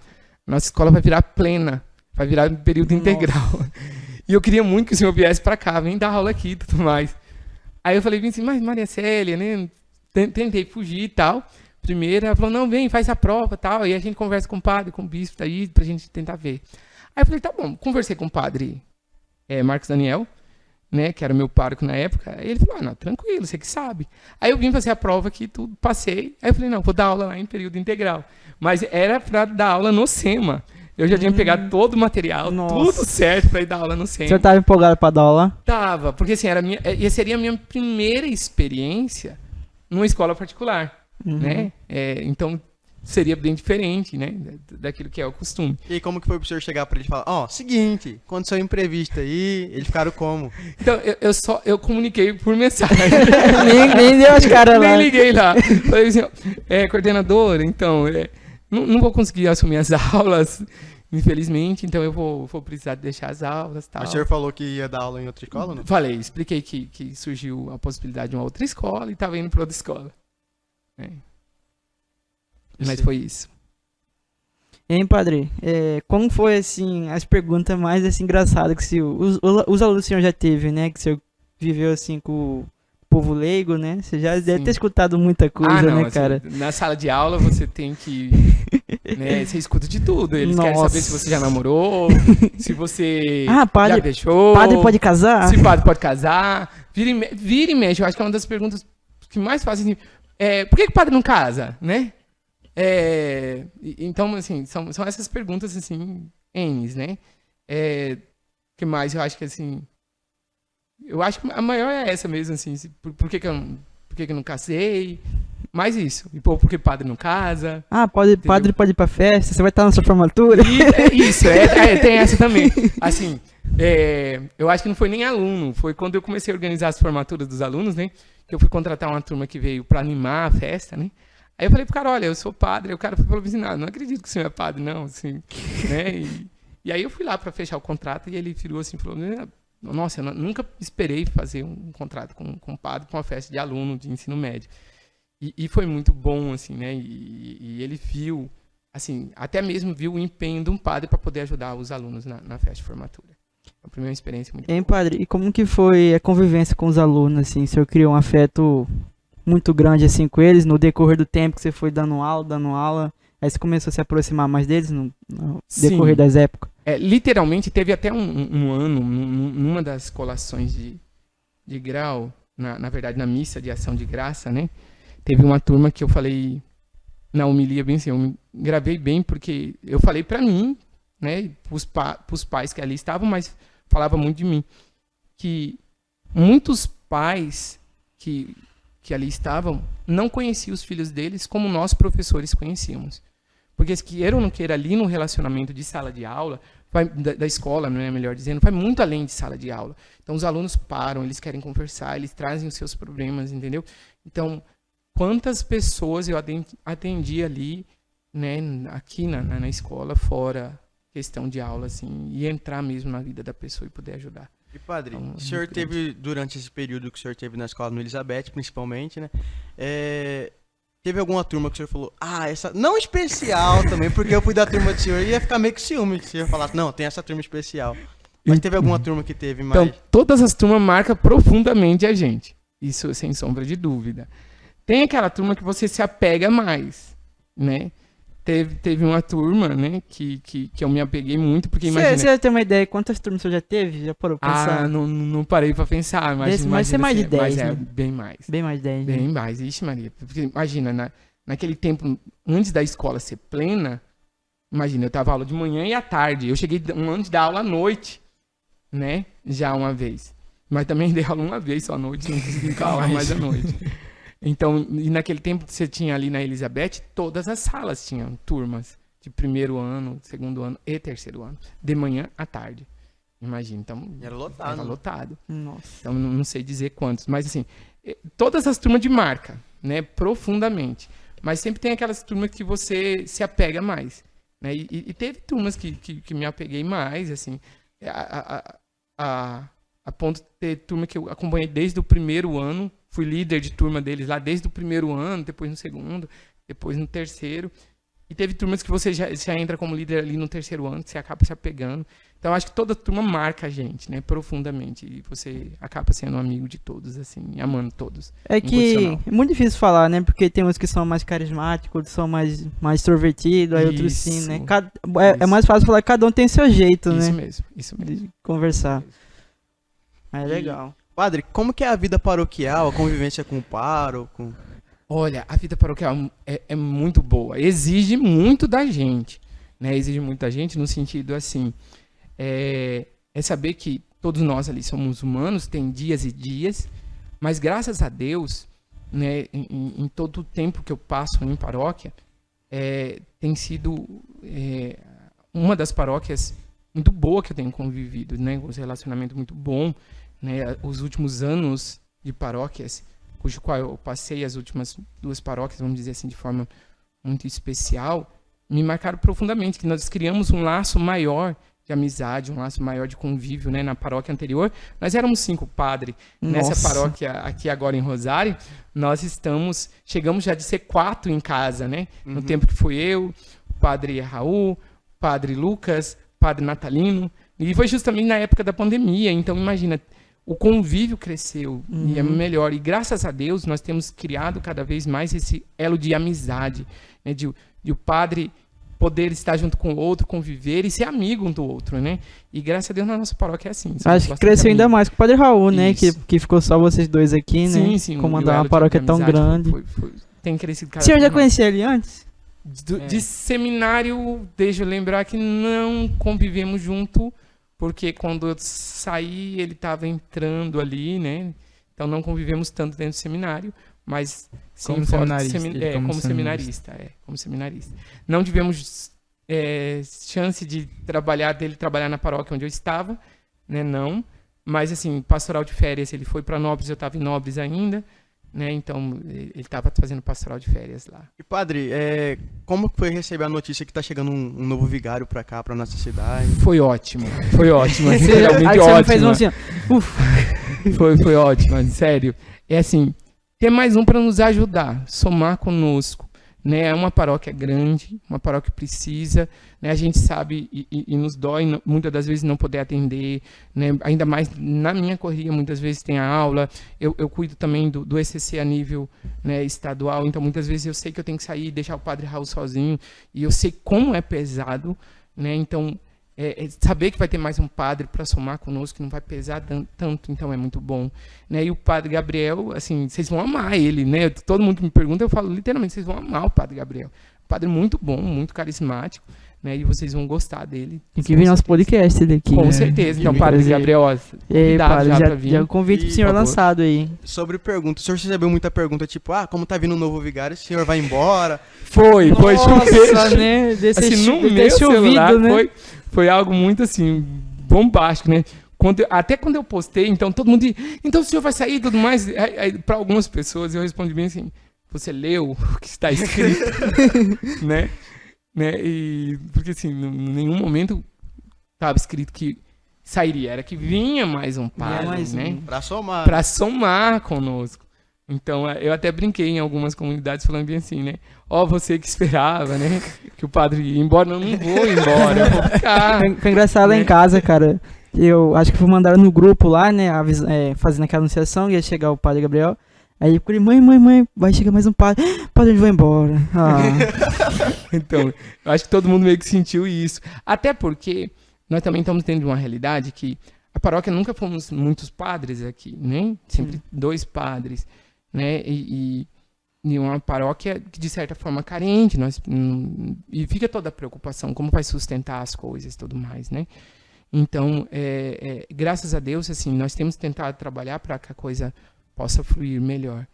nossa escola vai virar plena, vai virar período integral. E eu queria muito que o senhor viesse para cá, vem dar aula aqui e tudo mais. Aí eu falei assim, mas Maria Célia, né? Tentei fugir e tal. Primeiro, ela falou, não, vem, faz a prova e tal. Aí a gente conversa com o padre, com o bispo, aí, pra gente tentar ver. Aí eu falei, tá bom, conversei com o padre Marcos Daniel, né, que era meu pároco na época. Aí ele falou, não, tranquilo, você que sabe. Aí eu vim fazer a prova aqui, tudo, passei. Aí eu falei, não, vou dar aula lá em período integral. Mas era pra dar aula no SEMA. Eu já tinha pegado todo o material, tudo certo pra ir dar aula no SEMA. O senhor tava empolgado pra dar aula? Tava, porque assim, seria a minha primeira experiência numa escola particular. Né? Então seria bem diferente, né, daquilo que é o costume. E como que foi pro senhor chegar pra ele e falar, seguinte, aconteceu um imprevisto aí, eles ficaram como? Então, eu comuniquei por mensagem. nem deu as caras lá. Nem liguei lá. Falei assim, coordenadora, então, não vou conseguir assumir as aulas, infelizmente, então eu vou precisar deixar as aulas e tal. O senhor falou que ia dar aula em outra escola, não? Falei, expliquei que surgiu a possibilidade de uma outra escola e estava indo para outra escola. Mas foi isso. Hein, padre? Como foi, assim, as perguntas mais, assim, engraçadas que os alunos que o senhor já teve, né? Que o senhor viveu, assim, com o povo leigo, né? Você já deve ter escutado muita coisa, né, assim, cara? Na sala de aula você tem que... né, você escuta de tudo. Eles querem saber se você já namorou, se você já deixou... Padre pode casar? Se padre pode casar. Vira e mexe. Eu acho que é uma das perguntas que mais fazem... por que o padre não casa, né? Então, assim, são essas perguntas, assim, N's, né? Que mais? Eu acho que, assim... Eu acho que a maior é essa mesmo, assim. Por que eu não casei? Mais isso. E, por que padre não casa? Padre pode ir pra festa, você vai estar na sua formatura? Isso, tem essa também. Assim, Eu acho que não foi nem aluno, foi quando eu comecei a organizar as formaturas dos alunos, né? Que eu fui contratar uma turma que veio para animar a festa, né? Aí eu falei pro cara, olha, eu sou padre. Aí o cara falou assim, não acredito que o senhor é padre, não, assim, né? E aí eu fui lá para fechar o contrato e ele virou assim, falou, nossa, eu nunca esperei fazer um contrato com um padre para uma festa de aluno de ensino médio. E foi muito bom, assim, né? E ele viu, assim, até mesmo viu o empenho de um padre para poder ajudar os alunos na festa de formatura. A primeira experiência muito boa. Padre, e como que foi a convivência com os alunos, assim? O senhor criou um afeto muito grande, assim, com eles no decorrer do tempo que você foi dando aula? Aí você começou a se aproximar mais deles no decorrer das épocas? Literalmente, teve até um ano, numa das colações de grau, na verdade, na missa de ação de graça, né? Teve uma turma que eu falei na homilia bem assim, eu me gravei bem porque eu falei pra mim, né, pros pais que ali estavam, mas falava muito de mim, que muitos pais que ali estavam não conheciam os filhos deles como nós professores conhecíamos. Porque se queira ou não queira, ali no relacionamento de sala de aula, da escola, não é melhor dizendo, vai muito além de sala de aula. Então os alunos param, eles querem conversar, eles trazem os seus problemas, entendeu? Então, quantas pessoas eu atendi ali, né, aqui na escola, fora questão de aula, assim, e entrar mesmo na vida da pessoa e poder ajudar. E padre, Então, o senhor teve, durante esse período que o senhor teve na escola no Elizabeth, principalmente, né, teve alguma turma que o senhor falou, essa, não especial também, porque eu fui da turma do senhor e ia ficar meio que ciúme se o senhor falasse, não, tem essa turma especial. Mas teve alguma turma que teve mais... Então, todas as turmas marcam profundamente a gente, isso sem sombra de dúvida. Tem aquela turma que você se apega mais, né? Teve uma turma, né, que eu me apeguei muito, porque imagina... Você tem uma ideia quantas turmas você já teve? Já parou pra pensar? Não parei pra pensar, mas ser mais de 10, mas né? bem mais. Bem mais de 10. Bem né? mais, ixi Maria. Porque imagina, naquele tempo, antes da escola ser plena, imagina, eu tava aula de manhã e à tarde, eu cheguei antes da aula à noite, né, já uma vez. Mas também dei aula uma vez só à noite, não consegui aula mais à noite. Então, e naquele tempo que você tinha ali na Elizabeth, todas as salas tinham turmas de primeiro ano, segundo ano e terceiro ano, de manhã à tarde. Imagina, então... Era lotado. Era lotado. Nossa. Então, não sei dizer quantos, mas assim, todas as turmas de marca, né, profundamente. Mas sempre tem aquelas turmas que você se apega mais, né, e teve turmas que me apeguei mais, assim, a ponto de ter turma que eu acompanhei desde o primeiro ano, fui líder de turma deles lá desde o primeiro ano, depois no segundo, depois no terceiro. E teve turmas que você já entra como líder ali no terceiro ano, que você acaba se apegando. Então, acho que toda turma marca a gente, né, profundamente. E você acaba sendo amigo de todos, assim, amando todos. É que é muito difícil falar, né? Porque tem uns que são mais carismáticos, outros são mais extrovertidos, aí outros sim, né? É mais fácil falar que cada um tem seu jeito, né? Isso mesmo. De conversar. É legal. Padre, como que é a vida paroquial, a convivência com o pároco? Olha, a vida paroquial é muito boa. Exige muito da gente, né? Exige muito da gente no sentido, assim, é saber que todos nós ali somos humanos, tem dias e dias, mas graças a Deus, né, em todo o tempo que eu passo em paróquia, tem sido uma das paróquias muito boa que eu tenho convivido, né? Um relacionamento muito bom, né? Os últimos anos de paróquias, cujo qual eu passei as últimas 2 paróquias, vamos dizer assim, de forma muito especial, me marcaram profundamente, que nós criamos um laço maior de amizade, um laço maior de convívio, né? Na paróquia anterior, nós éramos 5 padres. Nessa paróquia aqui agora em Rosário, nós chegamos já de ser 4 em casa, né? No tempo que fui eu, o padre Raul, o padre Lucas, o padre Natalino, e foi justamente na época da pandemia, então imagina, o convívio cresceu e é melhor. E graças a Deus nós temos criado cada vez mais esse elo de amizade, né? De o padre poder estar junto com o outro, conviver e ser amigo um do outro, né? E graças a Deus na nossa paróquia é assim. Acho que cresceu ainda mais com o padre Raul, né? Que ficou só vocês dois aqui, né? Sim. Comandar uma paróquia tão grande. Tem crescido cada vez mais. Você já mais. conhecia ele antes? De seminário, deixa eu lembrar que não convivemos junto, porque quando eu saí, ele estava entrando ali, né? Então não convivemos tanto dentro do seminário, mas sim, como seminarista. Como seminarista. Não tivemos chance de dele trabalhar na paróquia onde eu estava, né? Não. Mas, assim, pastoral de férias, ele foi para Nobres, eu estava em Nobres ainda, né? Então, ele estava fazendo pastoral de férias lá. E, padre, como foi receber a notícia que está chegando um novo vigário para cá, para nossa cidade? Foi ótimo, realmente aí ótimo. Você fez um assim, Foi ótimo, sério. É assim, ter mais um para nos ajudar, somar conosco. Né, é uma paróquia grande, uma paróquia que precisa, né, a gente sabe e nos dói muitas das vezes não poder atender, né, ainda mais na minha correria, muitas vezes tem a aula, eu cuido também do ECC a nível, né, estadual, então muitas vezes eu sei que eu tenho que sair e deixar o Padre Raul sozinho, e eu sei como é pesado, né, então saber que vai ter mais um padre para somar conosco, que não vai pesar tanto, então é muito bom. Né? E o Padre Gabriel, assim, vocês vão amar ele, né? Todo mundo que me pergunta, eu falo literalmente, vocês vão amar o Padre Gabriel. Um padre muito bom, muito carismático, né? E vocês vão gostar dele. Tem que vir nosso podcast daqui. Com certeza. Então, Padre Gabriel, ó, padre, já o convite pro senhor lançado aí. Sobre perguntas, o senhor recebeu muita pergunta, tipo, como tá vindo um novo vigário, o senhor vai embora? Foi Nossa, né? Assim, no meu celular, né? Foi algo muito, assim, bombástico, né? Até quando eu postei, então todo mundo disse, então o senhor vai sair e tudo mais. Para algumas pessoas eu respondi bem assim, você leu o que está escrito? né? E, porque assim, em nenhum momento estava escrito que sairia, era que vinha mais um padre, né? Para somar conosco. Então, eu até brinquei em algumas comunidades falando bem assim, né? Você que esperava, né? Que o padre ia embora. Não vou embora, eu vou ficar. Foi engraçado lá em casa, cara. Eu acho que fui mandar no grupo lá, né? Fazendo aquela anunciação, ia chegar o Padre Gabriel. Aí eu falei, mãe, vai chegar mais um padre. Padre, ele vai embora. Então, eu acho que todo mundo meio que sentiu isso. Até porque nós também estamos tendo uma realidade que a paróquia nunca fomos muitos padres aqui, né? Sempre 2 padres. Né? E uma paróquia que, de certa forma, carente, e fica toda a preocupação, como vai sustentar as coisas e tudo mais, né? Então, graças a Deus, assim, nós temos tentado trabalhar para que a coisa possa fluir melhor,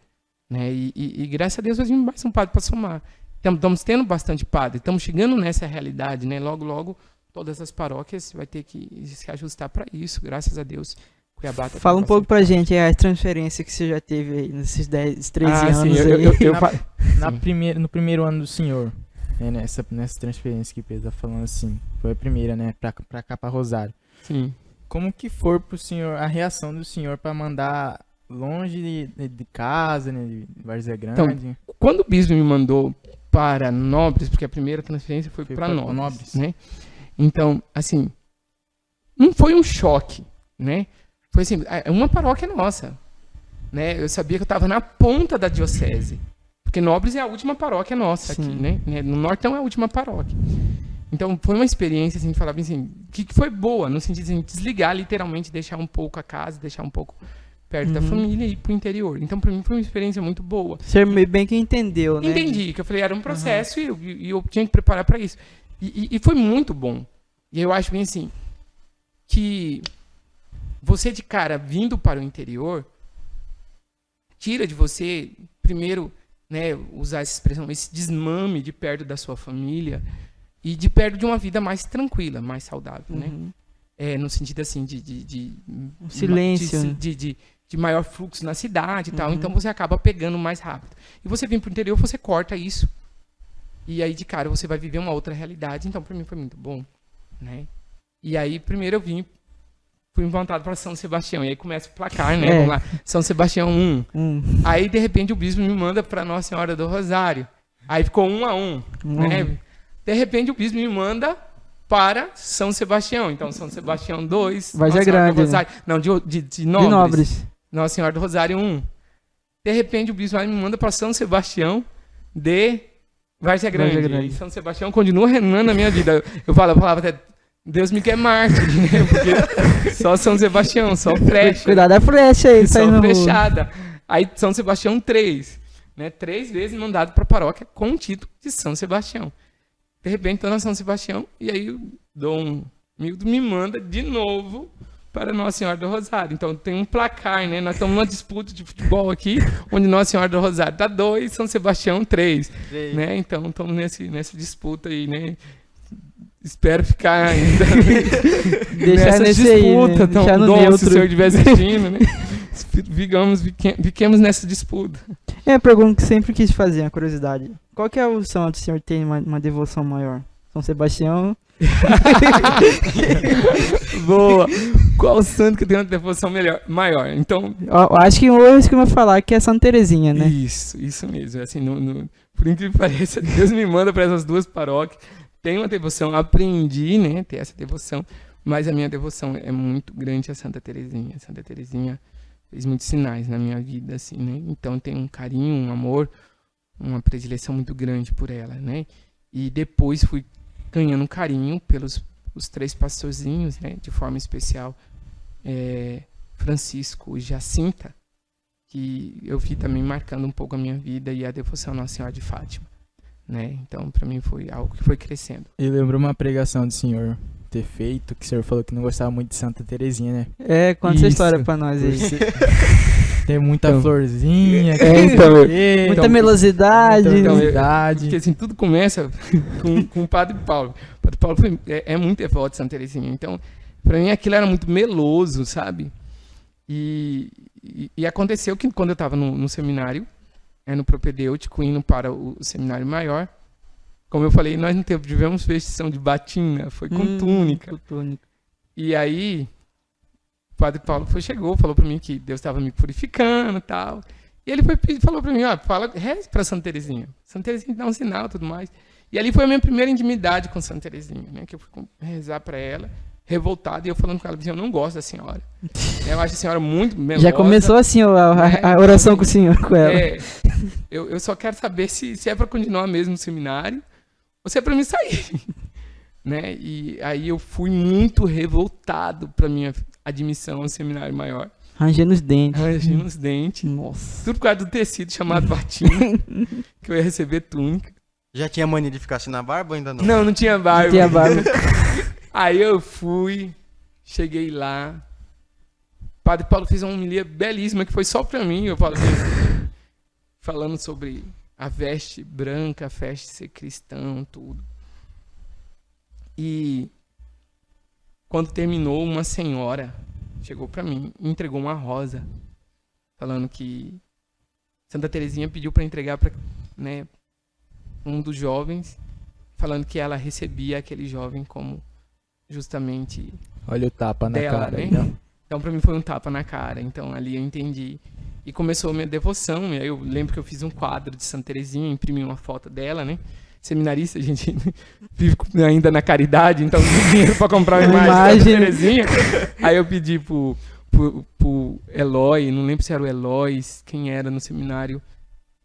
né? E graças a Deus, nós temos mais um padre para somar. Estamos tendo bastante padre, estamos chegando nessa realidade, né? Logo, logo, todas as paróquias vai ter que se ajustar para isso, graças a Deus. Cuiabá tá. Fala um pouco pra gente a transferência que você já teve aí nesses 13 anos. Sim, no primeiro ano do senhor, né, nessa transferência que o Pedro tá falando assim, foi a primeira, né, pra cá, pra Rosário. Sim. Como que foi pro senhor, a reação do senhor pra mandar longe de casa, né, de Várzea Grande? Então, quando o bispo me mandou para Nobres, porque a primeira transferência foi para Nobres, né? Então, assim, não foi um choque, né? Foi assim, uma paróquia nossa, né? Eu sabia que eu estava na ponta da diocese, porque Nobres é a última paróquia nossa. Sim. Aqui, né? No Nortão é a última paróquia. Então foi uma experiência, assim, de falar assim, que foi boa, no sentido de assim, desligar literalmente, deixar um pouco a casa, deixar um pouco perto da família e ir pro interior. Então para mim foi uma experiência muito boa. Você bem que entendeu, né? Entendi, que eu falei, era um processo e eu tinha que preparar para isso. E foi muito bom. E eu acho bem assim, que você de cara vindo para o interior, tira de você, primeiro, né, usar essa expressão, esse desmame de perto da sua família e de perto de uma vida mais tranquila, mais saudável, né? No sentido assim de silêncio, de maior fluxo na cidade e tal, então você acaba pegando mais rápido. E você vem para o interior, você corta isso. E aí de cara você vai viver uma outra realidade, então para mim foi muito bom, né? E aí primeiro eu fui implantado para São Sebastião. E aí começa o placar, né? Vamos lá. São Sebastião 1. Aí, de repente, o bispo me manda para Nossa Senhora do Rosário. Aí ficou 1-1. Né? De repente, o bispo me manda para São Sebastião. Então, São Sebastião 2. Várzea Grande. Né? Não, de Nobres. Nossa Senhora do Rosário 1. De repente, o bispo me manda para São Sebastião de Várzea Grande. E São Sebastião continua reinando na minha vida. Eu falava até... Deus me quer Marte, né? Porque só São Sebastião, só flecha. Cuidado da flecha aí, só flechada. Aí São Sebastião 3, né? 3 vezes mandado para a paróquia com o título de São Sebastião. De repente, estou na São Sebastião e aí o Dom Mildo me manda de novo para Nossa Senhora do Rosário. Então tem um placar, né? Nós estamos numa disputa de futebol aqui, onde Nossa Senhora do Rosário dá 2, São Sebastião 3. Né? Então estamos nessa disputa aí, né? espero ficar ainda Deixar nessa nesse disputa aí, né? tão Deixar no dom, se o neutro. senhor estiver assistindo, né? Fiquemos nessa disputa. É a pergunta que sempre quis fazer, a curiosidade. Qual que é o santo que o senhor tem uma devoção maior? São Sebastião? Boa! Qual santo que tem uma devoção maior? Então, Eu acho que hoje que eu vou falar que é Santa Terezinha, né? isso mesmo. Assim, por incrível que pareça, Deus me manda para essas duas paróquias. Tenho uma devoção, aprendi, né, ter essa devoção, mas a minha devoção é muito grande a Santa Terezinha. Santa Terezinha fez muitos sinais na minha vida, assim, né? Então tenho um carinho, um amor, uma predileção muito grande por ela, né? E depois fui ganhando um carinho pelos os 3 pastorzinhos, né? De forma especial, Francisco e Jacinta, que eu vi também marcando um pouco a minha vida, e a devoção à Nossa Senhora de Fátima, né? Então, para mim foi algo que foi crescendo. E lembrou uma pregação do senhor ter feito, que o senhor falou que não gostava muito de Santa Terezinha, né? Conta essa Isso. história pra nós aí. Tem muita Então, florzinha, Muita melosidade. muita Então, velocidade. Porque assim, tudo começa com o Padre Paulo. O Padre Paulo é muito devoto de Santa Terezinha. Então, para mim aquilo era muito meloso, sabe? E aconteceu que quando eu estava no seminário, no propedêutico, indo para o seminário maior, como eu falei, nós não tivemos vestição de batina, foi com túnica. Com túnica. E aí, o Padre Paulo falou para mim que Deus estava me purificando e tal. E ele falou para mim, reze para Santa Terezinha. Santa Terezinha dá um sinal e tudo mais. E ali foi a minha primeira intimidade com Santa Terezinha, né? Que eu fui rezar para ela, revoltado, e eu falando com ela, eu não gosto da senhora. Eu acho a senhora muito melosa. Já começou assim a oração com o senhor, com ela. Eu só quero saber se é para continuar mesmo no seminário ou se é para me sair. Né? E aí eu fui muito revoltado para minha admissão ao seminário maior. Rangendo os dentes. Rangendo os dentes. Nossa. Tudo por causa do tecido chamado batina, que eu ia receber túnica. Já tinha mania de ficar assim na barba ou ainda não? Não tinha barba. Não tinha barba. Aí eu fui, cheguei lá. O Padre Paulo fez uma homilia belíssima que foi só pra mim. Eu falo assim, falando sobre a veste branca, a veste ser cristão, tudo. E quando terminou, uma senhora chegou pra mim e entregou uma rosa, falando que Santa Terezinha pediu para entregar para, né, um dos jovens, falando que ela recebia aquele jovem como justamente Olha o tapa na dela, cara. né? Então para mim foi um tapa na cara. Então ali eu entendi. E começou a minha devoção. E aí eu lembro que eu fiz um quadro de Santa Terezinha, imprimi uma foto dela, né? Seminarista, a gente vive ainda na caridade, então não tem dinheiro para comprar uma imagem de Santa Terezinha. Aí eu pedi pro Eloy, não lembro se era o Eloy, quem era no seminário.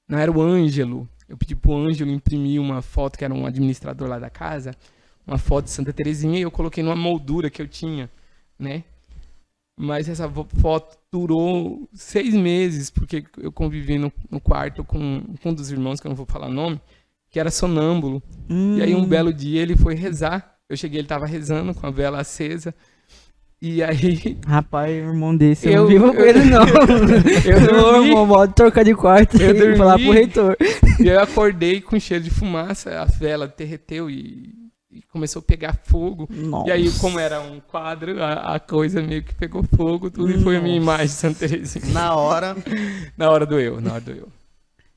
Não, era o Ângelo. Eu pedi pro Ângelo imprimir uma foto, que era um administrador lá da casa, uma foto de Santa Terezinha, e eu coloquei numa moldura que eu tinha, né? Mas essa foto durou 6 meses, porque eu convivi no quarto com um dos irmãos, que eu não vou falar o nome, que era sonâmbulo. E aí um belo dia ele foi rezar. Eu cheguei, ele estava rezando com a vela acesa. E aí... Rapaz, irmão desse, eu não vivo com ele não. Eu pode trocar de quarto e falar pro reitor. E eu acordei com cheiro de fumaça, a vela derreteu e começou a pegar fogo. Nossa. E aí, como era um quadro, a coisa meio que pegou fogo, tudo, e foi a minha imagem de Santa Terezinha. Na hora doeu.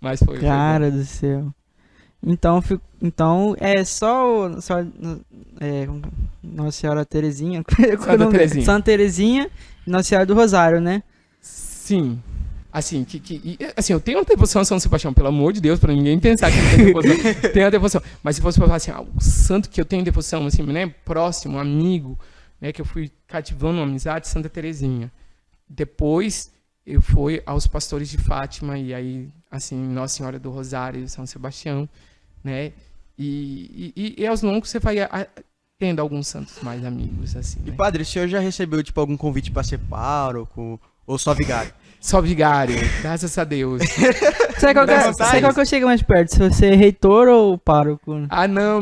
Mas foi. Cara do céu. Então é só Nossa Senhora Terezinha. Santa Terezinha e Nossa Senhora do Rosário, né? Sim. Assim, assim, eu tenho uma devoção a São Sebastião, pelo amor de Deus, pra ninguém pensar que não tem devoção. Tenho uma devoção. Mas se fosse pra falar assim, o santo que eu tenho devoção, assim, né, próximo, amigo, né, que eu fui cativando uma amizade, Santa Terezinha. Depois eu fui aos pastores de Fátima, e aí, assim, Nossa Senhora do Rosário, São Sebastião, né, e aos longos você vai tendo alguns santos mais amigos, assim, né? E padre, o senhor já recebeu, tipo, algum convite pra ser pároco ou só vigário? Só vigário, graças a Deus. Sabe qual que eu chego mais perto? Se você é reitor ou pároco? Ah, não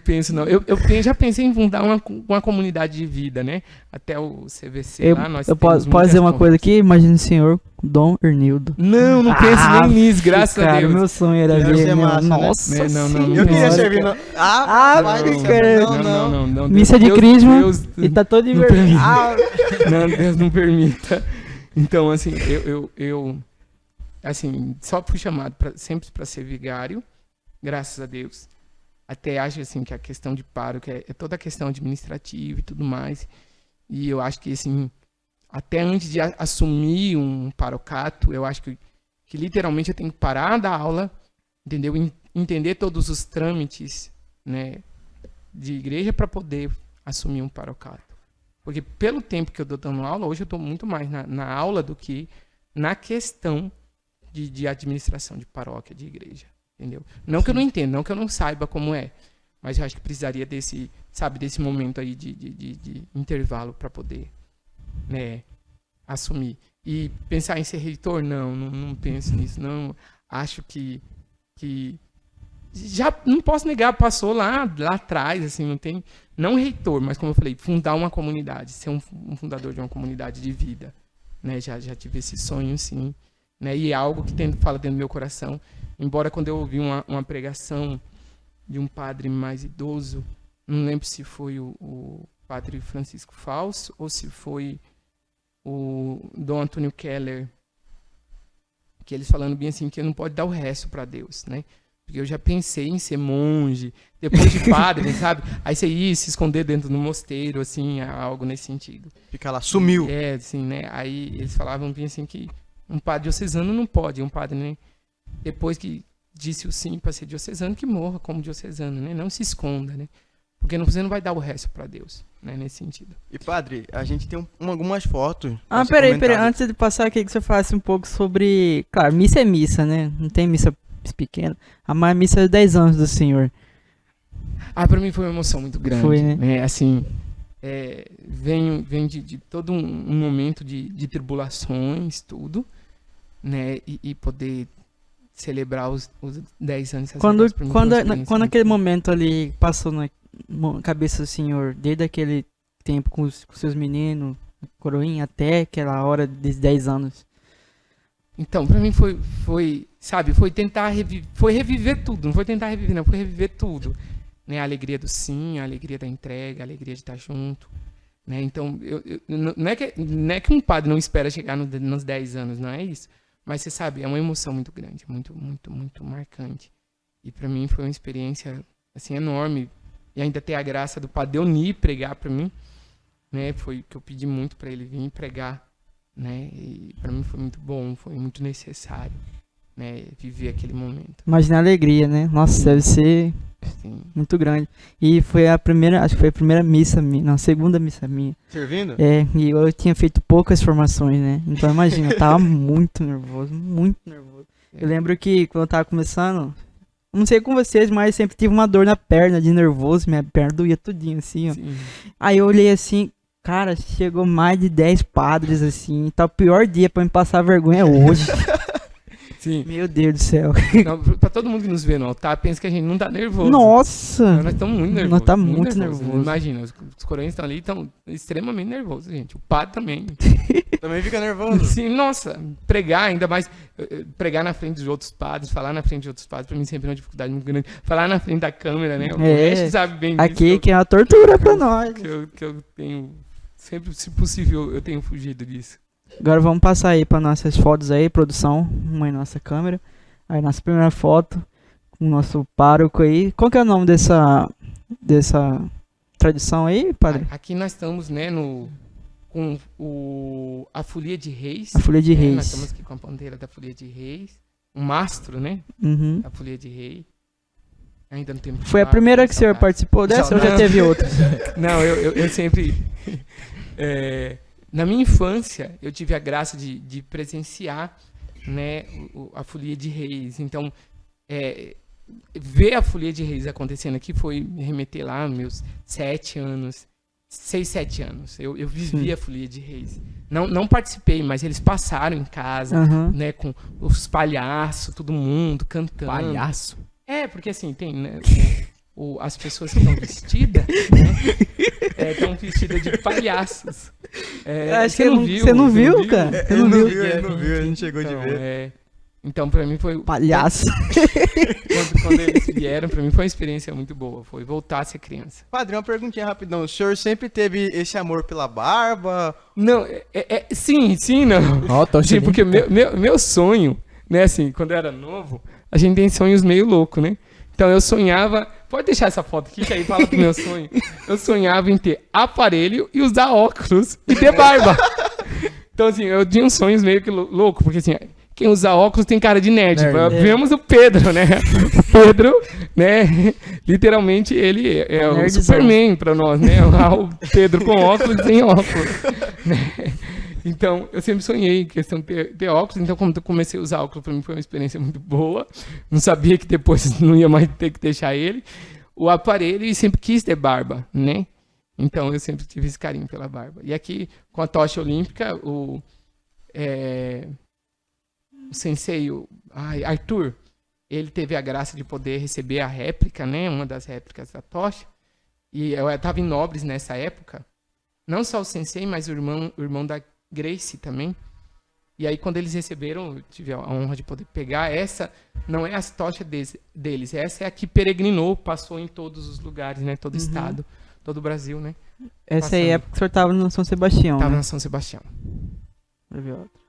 penso não. Eu já pensei em fundar uma comunidade de vida, né? Até o CVC lá, nós eu posso dizer uma coisa aqui? Imagina o senhor Dom Hernildo. Não penso nem nisso, graças a Deus. Meu sonho era ver. Massa, nossa, né? Não. Eu queria servir no... Não. Missa de crisma e tá todo em vermelho. Não, Deus não permita. Então, assim, eu assim, só fui chamado sempre para ser vigário, graças a Deus. Até acho, assim, que a questão de pároco é toda a questão administrativa e tudo mais. E eu acho que, assim, até antes de assumir um parocato, eu acho que literalmente eu tenho que parar da aula, entendeu? Entender todos os trâmites, né, de igreja para poder assumir um parocato. Porque pelo tempo que eu estou dando aula, hoje eu estou muito mais na aula do que na questão de administração de paróquia, de igreja, entendeu? Não que eu não entenda, não que eu não saiba como é, mas eu acho que precisaria desse momento aí de intervalo para poder, né, assumir. E pensar em ser reitor, não penso nisso, não. Acho que já não posso negar, passou lá atrás, assim, não reitor, mas como eu falei, fundar uma comunidade, ser um fundador de uma comunidade de vida, né? Já tive esse sonho, sim, né? E é algo que fala dentro do meu coração. Embora quando eu ouvi uma pregação de um padre mais idoso, não lembro se foi o padre Francisco Fausto ou se foi o Dom Antônio Keller, que eles falando bem assim, que não pode dar o resto para Deus, né? Porque eu já pensei em ser monge, depois de padre, sabe? Aí você ia se esconder dentro do mosteiro, assim, algo nesse sentido. Fica lá, sumiu. Assim, né? Aí eles falavam bem assim que um padre diocesano não pode, um padre, né? Depois que disse o sim para ser diocesano, que morra como diocesano, né? Não se esconda, né? Porque você não vai dar o resto para Deus, né? Nesse sentido. E padre, a gente tem algumas fotos. Peraí, antes de passar aqui que você falasse um pouco sobre... Claro, missa é missa, né? Não tem missa pequena. A maior missa é 10 anos do Senhor. Para mim foi uma emoção muito grande. Foi, né? Assim, vem de todo um momento de tribulações, tudo, né? E poder celebrar os 10 anos. Quando aquele momento ali passou na cabeça do Senhor, desde aquele tempo com os seus meninos, coroinha, até aquela hora dos 10 anos. Então, pra mim foi tentar reviver tudo, não foi tentar reviver, não, foi reviver tudo, né? A alegria do sim, a alegria da entrega, a alegria de estar junto, né? Então, não é que um padre não espera chegar nos 10 anos, não é isso, mas você sabe, é uma emoção muito grande, muito, muito, muito marcante. E pra mim foi uma experiência, assim, enorme, e ainda ter a graça do padre Deoni pregar pra mim, né? Foi que eu pedi muito pra ele vir pregar, né? E para mim foi muito bom, foi muito necessário, né? Viver aquele momento. Imagina a alegria, né? Nossa, deve ser muito grande. E foi a primeira, acho que foi a primeira missa minha, não, a segunda missa minha. Servindo? E eu tinha feito poucas formações, né? Então imagina, eu tava muito nervoso, muito nervoso. Eu lembro que quando eu tava começando, não sei com vocês, mas sempre tive uma dor na perna de nervoso, minha perna doía tudinho assim, ó. Sim. Aí eu olhei assim, cara, chegou mais de 10 padres, assim. Tá o pior dia pra me passar vergonha hoje. Sim. Meu Deus do céu. Não, pra todo mundo que nos vê no altar, pensa que a gente não tá nervoso. Nossa! Nós estamos muito nervosos. Nós estamos muito nervosos. Imagina, os coroinhas estão ali, estão extremamente nervosos, gente. O padre também. Também fica nervoso. Sim, nossa. Pregar, ainda mais. Pregar na frente dos outros padres, falar na frente de outros padres, pra mim sempre é uma dificuldade muito grande. Falar na frente da câmera, né? O mestre sabe bem disso. Aqui que é uma tortura pra nós. Que eu tenho. Sempre, se possível, eu tenho fugido disso. Agora vamos passar aí para nossas fotos aí, produção, uma em nossa câmera. Aí nossa primeira foto com o nosso pároco aí. Qual que é o nome dessa tradição aí, padre? Aqui nós estamos, né, com a Folia de Reis. A Folia de Reis. Nós estamos aqui com a bandeira da Folia de Reis. Um mastro, né? Uhum. A Folia de Reis. Ainda não temos. Foi a primeira que o senhor participou dessa ou já teve outras? Não, eu sempre... na minha infância, eu tive a graça de presenciar, né, a Folia de Reis. Então, ver a Folia de Reis acontecendo aqui foi me remeter lá, meus 7 anos, 6, 7 anos. Eu vivi a Folia de Reis. Não participei, mas eles passaram em casa, né, com os palhaços, todo mundo cantando. Palhaço? Porque assim, tem, né, as pessoas que estão vestidas, né, estão vestidas de palhaços. Acho que você não viu, cara? Ele não viu, a gente chegou de ver. Então, pra mim foi... Palhaço. Quando eles vieram, pra mim foi uma experiência muito boa. Foi voltar a ser criança. Padre, uma perguntinha rapidão. O senhor sempre teve esse amor pela barba? Não, sim, não. Porque meu sonho, né, assim, quando eu era novo, a gente tem sonhos meio loucos, né? Então eu sonhava... Pode deixar essa foto aqui, que aí fala do meu sonho. Eu sonhava em ter aparelho e usar óculos e ter barba. Então, assim, eu tinha uns sonhos meio que loucos, porque assim... Quem usa óculos tem cara de nerd. Vemos o Pedro, né? O Pedro, né? Literalmente, ele é o Superman pra nós, né? O Pedro com óculos e sem óculos. Né? Então, eu sempre sonhei em questão de ter óculos. Então, quando eu comecei a usar óculos, pra mim foi uma experiência muito boa. Não sabia que depois não ia mais ter que deixar ele. O aparelho, e sempre quis ter barba, né? Então, eu sempre tive esse carinho pela barba. E aqui, com a tocha olímpica, o sensei, Arthur, ele teve a graça de poder receber a réplica, né, uma das réplicas da tocha, e eu estava em Nobres nessa época, não só o sensei, mas o irmão da Grace também, e aí quando eles receberam, eu tive a honra de poder pegar, essa não é a tocha deles, essa é a que peregrinou, passou em todos os lugares, né, todo o estado, todo o Brasil, né. Essa aí é porque o senhor estava no São Sebastião, Estava né? na São Sebastião. Vai ver outra.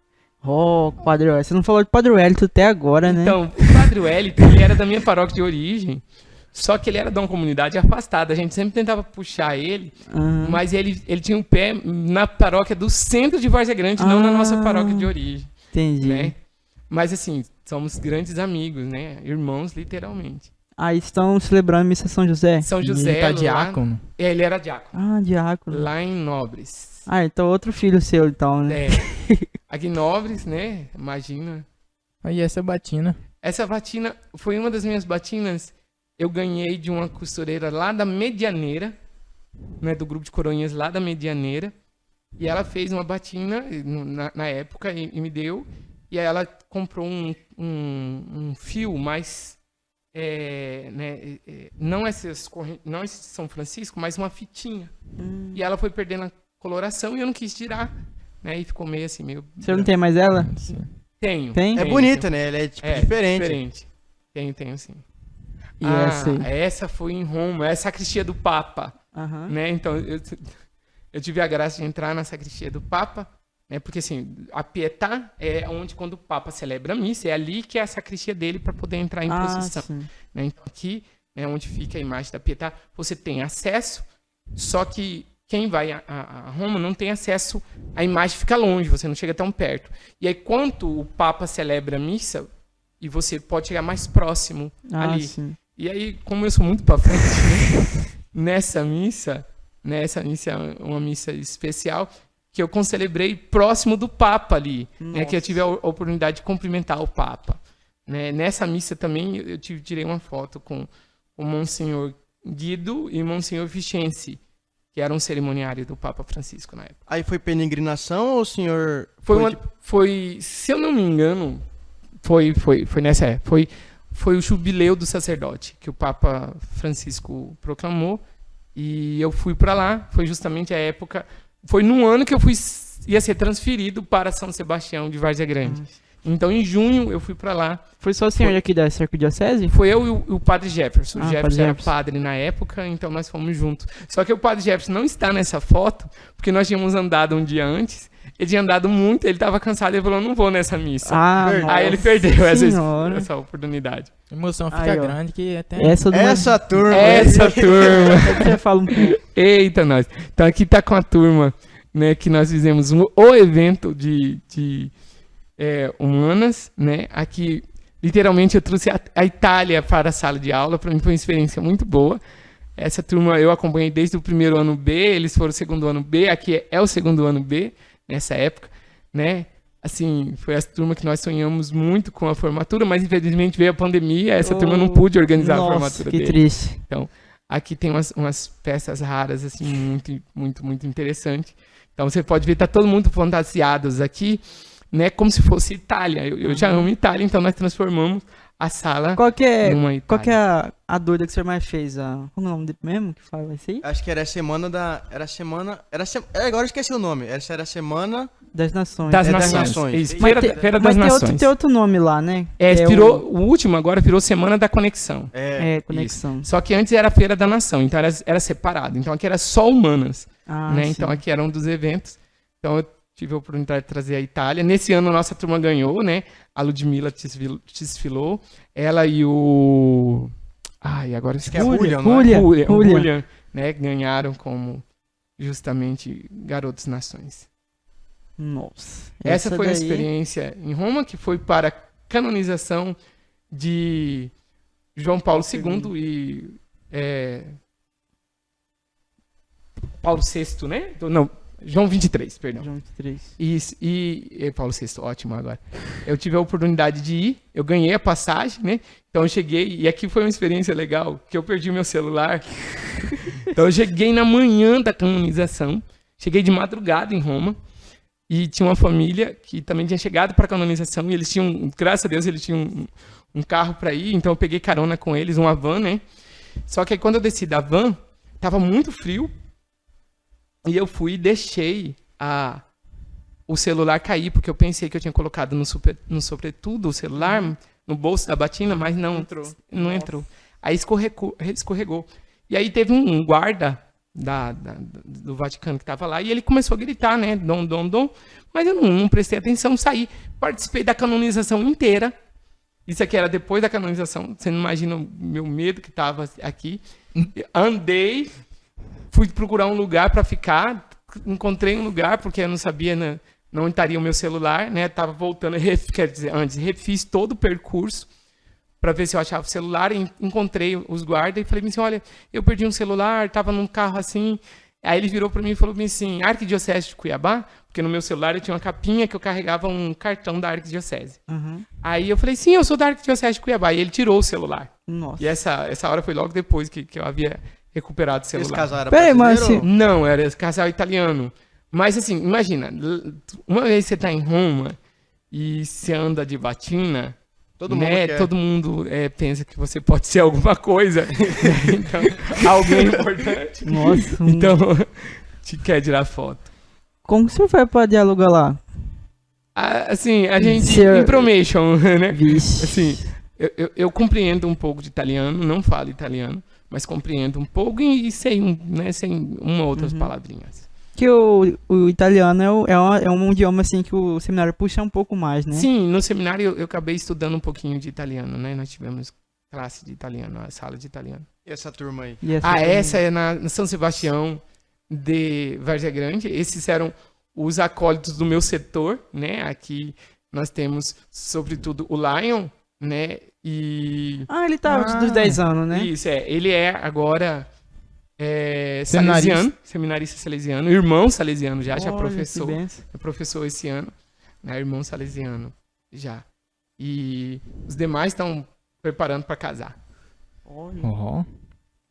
Padre Wellington. Você não falou de Padre Wellington até agora, né? Então, o Padre Wellington, ele era da minha paróquia de origem, só que ele era de uma comunidade afastada. A gente sempre tentava puxar ele, mas ele tinha um pé na paróquia do centro de Várzea Grande, não na nossa paróquia de origem. Entendi. Né? Mas assim, somos grandes amigos, né? Irmãos, literalmente. Aí estão celebrando a missa São José? São José, ele tá diácono? Ele era diácono. Diácono. Lá em Nobres. Então outro filho seu, então, né? Aqui em Nobres, né? Imagina. Aí essa batina. Essa batina foi uma das minhas batinas. Eu ganhei de uma costureira lá da Medianeira, né? Do grupo de Coronhas lá da Medianeira. E ela fez uma batina na época e me deu. E aí ela comprou um fio mais... não esse São Francisco, mas uma fitinha. E ela foi perdendo a coloração e eu não quis tirar, né? E ficou meio assim, meio... Você não tem mais ela? Sim. Tenho. Tem? É bonita, né? Ela é tipo diferente. Tenho sim. E essa aí? Essa foi em Roma, é a sacristia do Papa. Né? Então, eu tive a graça de entrar na sacristia do Papa, né? Porque assim, a Pietà é onde quando o Papa celebra a missa, é ali que é a sacristia dele para poder entrar em procissão. Né? Então aqui, né, onde fica a imagem da Pietà, você tem acesso, só que quem vai a Roma não tem acesso, a imagem fica longe, você não chega tão perto. E aí, quando o Papa celebra a missa, e você pode chegar mais próximo ali. Sim. E aí, como eu sou muito para frente, né, nessa missa é uma missa especial, que eu concelebrei próximo do Papa ali, né, que eu tive a oportunidade de cumprimentar o Papa. Né? Nessa missa também eu tirei uma foto com o Monsenhor Guido e o Monsenhor Vicenzi, que era um cerimoniário do Papa Francisco na época. Aí foi peregrinação ou o senhor... Foi, se eu não me engano, foi nessa época. Foi o jubileu do sacerdote, que o Papa Francisco proclamou, e eu fui para lá, foi justamente a época... Foi num ano que eu ia ser transferido para São Sebastião de Várzea Grande. Então, em junho, eu fui para lá. Foi só o senhor aqui da Arquidiocese? Foi eu e o padre Jefferson. O Jefferson era padre na época, então nós fomos juntos. Só que o padre Jefferson não está nessa foto, porque nós tínhamos andado um dia antes. Ele tinha andado muito, ele estava cansado, ele falou, não vou nessa missa. Aí ele perdeu essa oportunidade. A emoção fica grande que até... Essa turma. Você fala um pouco. Eita, nós. Então aqui tá com a turma, né, que nós fizemos o evento de humanas, né? Aqui, literalmente, eu trouxe a Itália para a sala de aula. Para mim foi uma experiência muito boa. Essa turma eu acompanhei desde o primeiro ano B, eles foram o segundo ano B, aqui é o segundo ano B, nessa época, né? Assim, foi a turma que nós sonhamos muito com a formatura, mas infelizmente veio a pandemia, essa turma não pôde organizar a formatura dele. Que triste. Então, aqui tem umas peças raras, assim, muito interessantes. Então você pode ver, tá todo mundo fantasiados aqui, né, como se fosse Itália. Eu já amo Itália, então nós transformamos a sala numa Itália. Qual que é a doida que o senhor mais fez? Qual é o nome mesmo que fala isso aí? Acho que era a semana da... Agora eu esqueci o nome. Essa era a semana... Das Nações. Das das Nações. Nações. Isso, Mas Feira das Nações. Tem outro nome lá, né? O último agora virou Semana da Conexão. Conexão. Isso. Só que antes era a Feira da Nação, então era separado. Então aqui era só humanas, né? Sim. Então aqui era um dos eventos. Então eu tive a oportunidade de trazer a Itália. Nesse ano a nossa turma ganhou, né? A Ludmilla desfilou. Ela e o... agora Acho que é a Julia, não é? Julia, né? Ganharam como justamente Garotos Nações. Nossa. Essa foi a experiência em Roma, que foi para a canonização de João Paulo II e Paulo VI, né? Não, João 23, perdão. João 23. Isso, e Paulo VI, ótimo agora. Eu tive a oportunidade de ir, eu ganhei a passagem, né? Então eu cheguei, e aqui foi uma experiência legal, que eu perdi o meu celular. Então eu cheguei na manhã da canonização, cheguei de madrugada em Roma, e tinha uma família que também tinha chegado para a canonização, e eles tinham, graças a Deus, eles tinham um carro para ir, então eu peguei carona com eles, uma van, né? Só que aí, quando eu desci da van, tava muito frio, e eu fui e deixei o celular cair, porque eu pensei que eu tinha colocado no sobretudo o celular, no bolso da batina, mas não entrou. Aí escorregou. E aí teve um guarda do Vaticano que estava lá, e ele começou a gritar, né, dom, mas eu não prestei atenção, saí, participei da canonização inteira. Isso aqui era depois da canonização, você não imagina o meu medo que estava aqui. Andei, fui procurar um lugar para ficar, encontrei um lugar, porque eu não sabia, né, não estaria o meu celular, né, estava voltando, refiz todo o percurso para ver se eu achava o celular, e encontrei os guardas e falei assim, olha, eu perdi um celular, estava num carro assim. Aí ele virou para mim e falou assim, Arquidiocese de Cuiabá, porque no meu celular eu tinha uma capinha que eu carregava um cartão da Arquidiocese. Aí eu falei, sim, eu sou da Arquidiocese de Cuiabá, e ele tirou o celular. Nossa. E essa hora foi logo depois que eu havia recuperado o celular. Esse casal era Peraí, brasileiro? Não, era esse casal italiano. Mas assim, imagina, uma vez você está em Roma e você anda de batina, Todo mundo né? quer. Todo mundo pensa que você pode ser alguma coisa. Então, alguém importante. Nossa. Então, te quer tirar foto. Como que o senhor foi pra dialogar lá? Assim, a gente... Senhor... Information, né? Vixe. Assim, eu compreendo um pouco de italiano, não falo italiano, mas compreendo um pouco e sei, sei uma ou outras palavrinhas. Que o italiano é um idioma assim que o seminário puxa um pouco mais, né? Sim, no seminário eu acabei estudando um pouquinho de italiano, né? Nós tivemos classe de italiano, a sala de italiano. E essa turma aí? Essa é na São Sebastião de Várzea Grande. Esses eram os acólitos do meu setor, né? Aqui nós temos, sobretudo, o Lion, né? E... ele tá dos 10 anos, né? Isso, ele é agora... seminarista salesiano, irmão salesiano já é professor esse ano, né, irmão salesiano já. E os demais estão preparando para casar. Olha.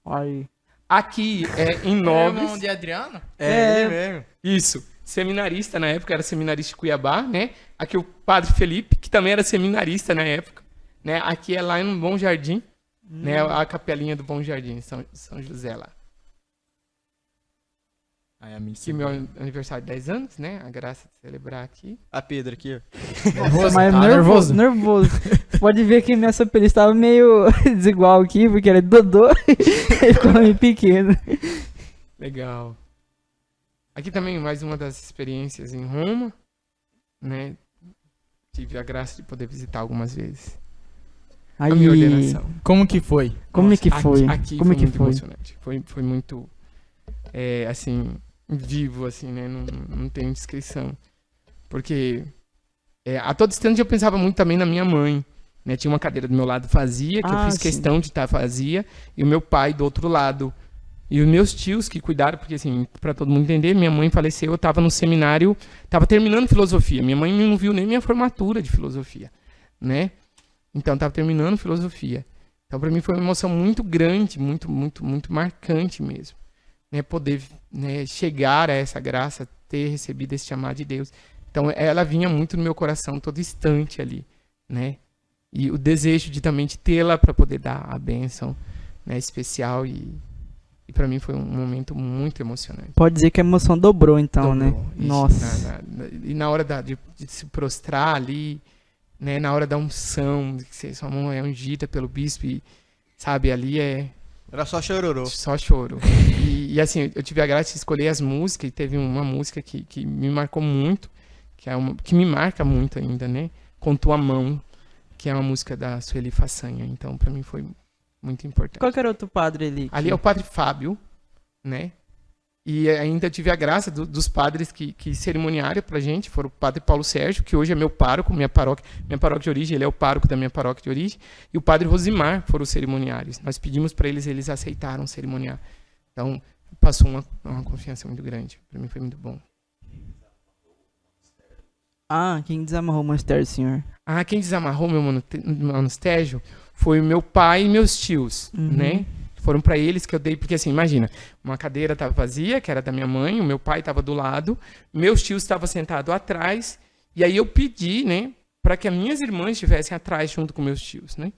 Olha. Aqui em Nobres. Irmão de Adriano? Ele mesmo. Isso, seminarista na época, era seminarista de Cuiabá, né? Aqui o Padre Felipe, que também era seminarista na época, né? Aqui é lá no Bom Jardim, né? A capelinha do Bom Jardim, São José lá. Que meu aniversário de 10 anos, né? A graça de celebrar aqui. A Pedro aqui, ó. Nossa, mas nervoso. Pode ver que minha sapelista estava meio desigual aqui, porque era Dodô e ficou meio pequeno. Legal. Aqui também mais uma das experiências em Roma, né? Tive a graça de poder visitar algumas vezes. Aí, a minha ordenação. Como que foi? Como é que foi? Aqui Como foi que muito foi? emocionante. Foi muito, assim, vivo, assim, né? Não tem descrição. Porque a todo instante eu pensava muito também na minha mãe, né? Tinha uma cadeira do meu lado vazia, que eu fiz questão de estar vazia, e o meu pai do outro lado. E os meus tios que cuidaram, porque assim, para todo mundo entender, minha mãe faleceu, eu estava no seminário, estava terminando filosofia. Minha mãe não viu nem minha formatura de filosofia, né? Então, estava terminando filosofia. Então, para mim foi uma emoção muito grande, muito, muito, muito marcante mesmo, né? Poder, né, chegar a essa graça, ter recebido esse chamado de Deus. Então, ela vinha muito no meu coração todo instante ali, né? E o desejo de também de tê-la para poder dar a bênção, né, especial e para mim foi um momento muito emocionante. Pode dizer que a emoção dobrou, então, Dobrou. né? Ixi, Nossa. E na hora de se prostrar ali, né, na hora da unção, que sua mão é ungida pelo bispo e, sabe, ali Era só chororô. só choro. E assim, eu tive a graça de escolher as músicas e teve uma música que me marcou muito, que me marca muito ainda, né? Com Tua Mão, que é uma música da Sueli Façanha. Então, pra mim foi muito importante. Qual que era outro padre ali? Ali é o Padre Fábio, né? E ainda tive a graça dos padres que cerimoniaram pra gente. Foram o Padre Paulo Sérgio, que hoje é meu pároco, minha paróquia de origem, ele é o pároco da minha paróquia de origem. E o Padre Rosimar foram os cerimoniários. Nós pedimos para eles aceitaram cerimoniar. Então, passou uma confiança muito grande. Pra mim foi muito bom. Ah, quem desamarrou o monastério, senhor? Ah, quem desamarrou meu monastério foi o meu pai e meus tios, né? Foram para eles que eu dei, porque assim, imagina, uma cadeira estava vazia, que era da minha mãe, o meu pai estava do lado, meus tios estavam sentados atrás, e aí eu pedi, né, para que as minhas irmãs estivessem atrás junto com meus tios, né?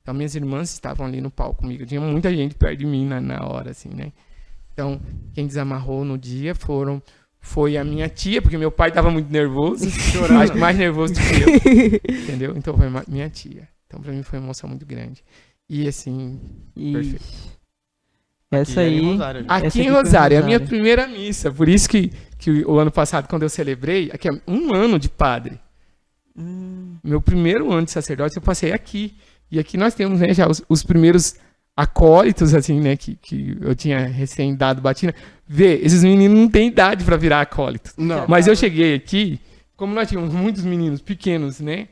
Então, minhas irmãs estavam ali no palco comigo, tinha muita gente perto de mim na hora, assim, né? Então, quem desamarrou no dia foi a minha tia, porque meu pai estava muito nervoso, acho que mais nervoso do que eu, entendeu? Então, foi minha tia. Então, para mim, foi uma emoção muito grande. E assim, perfeito. Essa aí. Aqui em Rosário, é a minha primeira missa. Por isso que o ano passado, quando eu celebrei, aqui é 1 ano de padre. Meu primeiro ano de sacerdócio eu passei aqui. E aqui nós temos, né, já os primeiros acólitos, assim, né, que eu tinha recém dado batina. Vê, esses meninos não têm idade para virar acólitos. Não. Mas eu cheguei aqui, como nós tínhamos muitos meninos pequenos, né?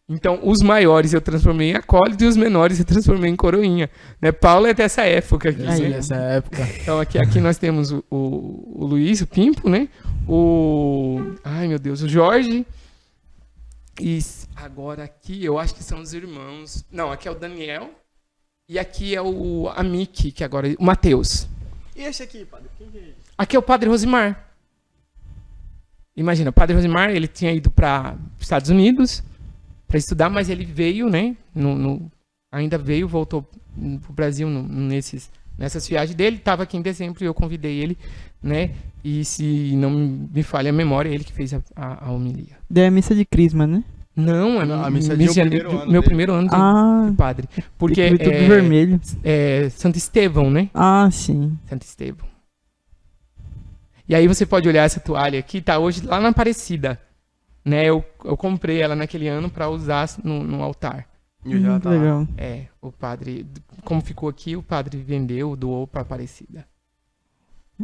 Então, os maiores eu transformei em acólito e os menores eu transformei em coroinha. Né? Paulo é dessa época aqui. Sim, né? dessa época. Então, aqui nós temos o Luiz, o Pimpo, né? Ai, meu Deus, o Jorge. E agora aqui, eu acho que são os irmãos. Não, aqui é o Daniel. E aqui é o Amique, que agora o Matheus. E esse aqui, padre? Quem que é ele? Aqui é o Padre Rosimar. Imagina, o Padre Rosimar, ele tinha ido para os Estados Unidos para estudar, mas ele veio, né? Ainda veio, voltou pro Brasil nessas viagens dele. Estava aqui em dezembro e eu convidei ele, né? E se não me falha a memória, ele que fez a homilia. Deu a missa de Crisma, né? Não, a missa de meu primeiro ano de padre. Porque tudo vermelho. É Santo Estevão, né? Ah, sim. Santo Estevão. E aí você pode olhar essa toalha aqui, tá hoje lá na Aparecida. Né, eu comprei ela naquele ano para usar no altar. E já tá legal. lá. O padre, como ficou aqui, o padre vendeu, doou para Aparecida.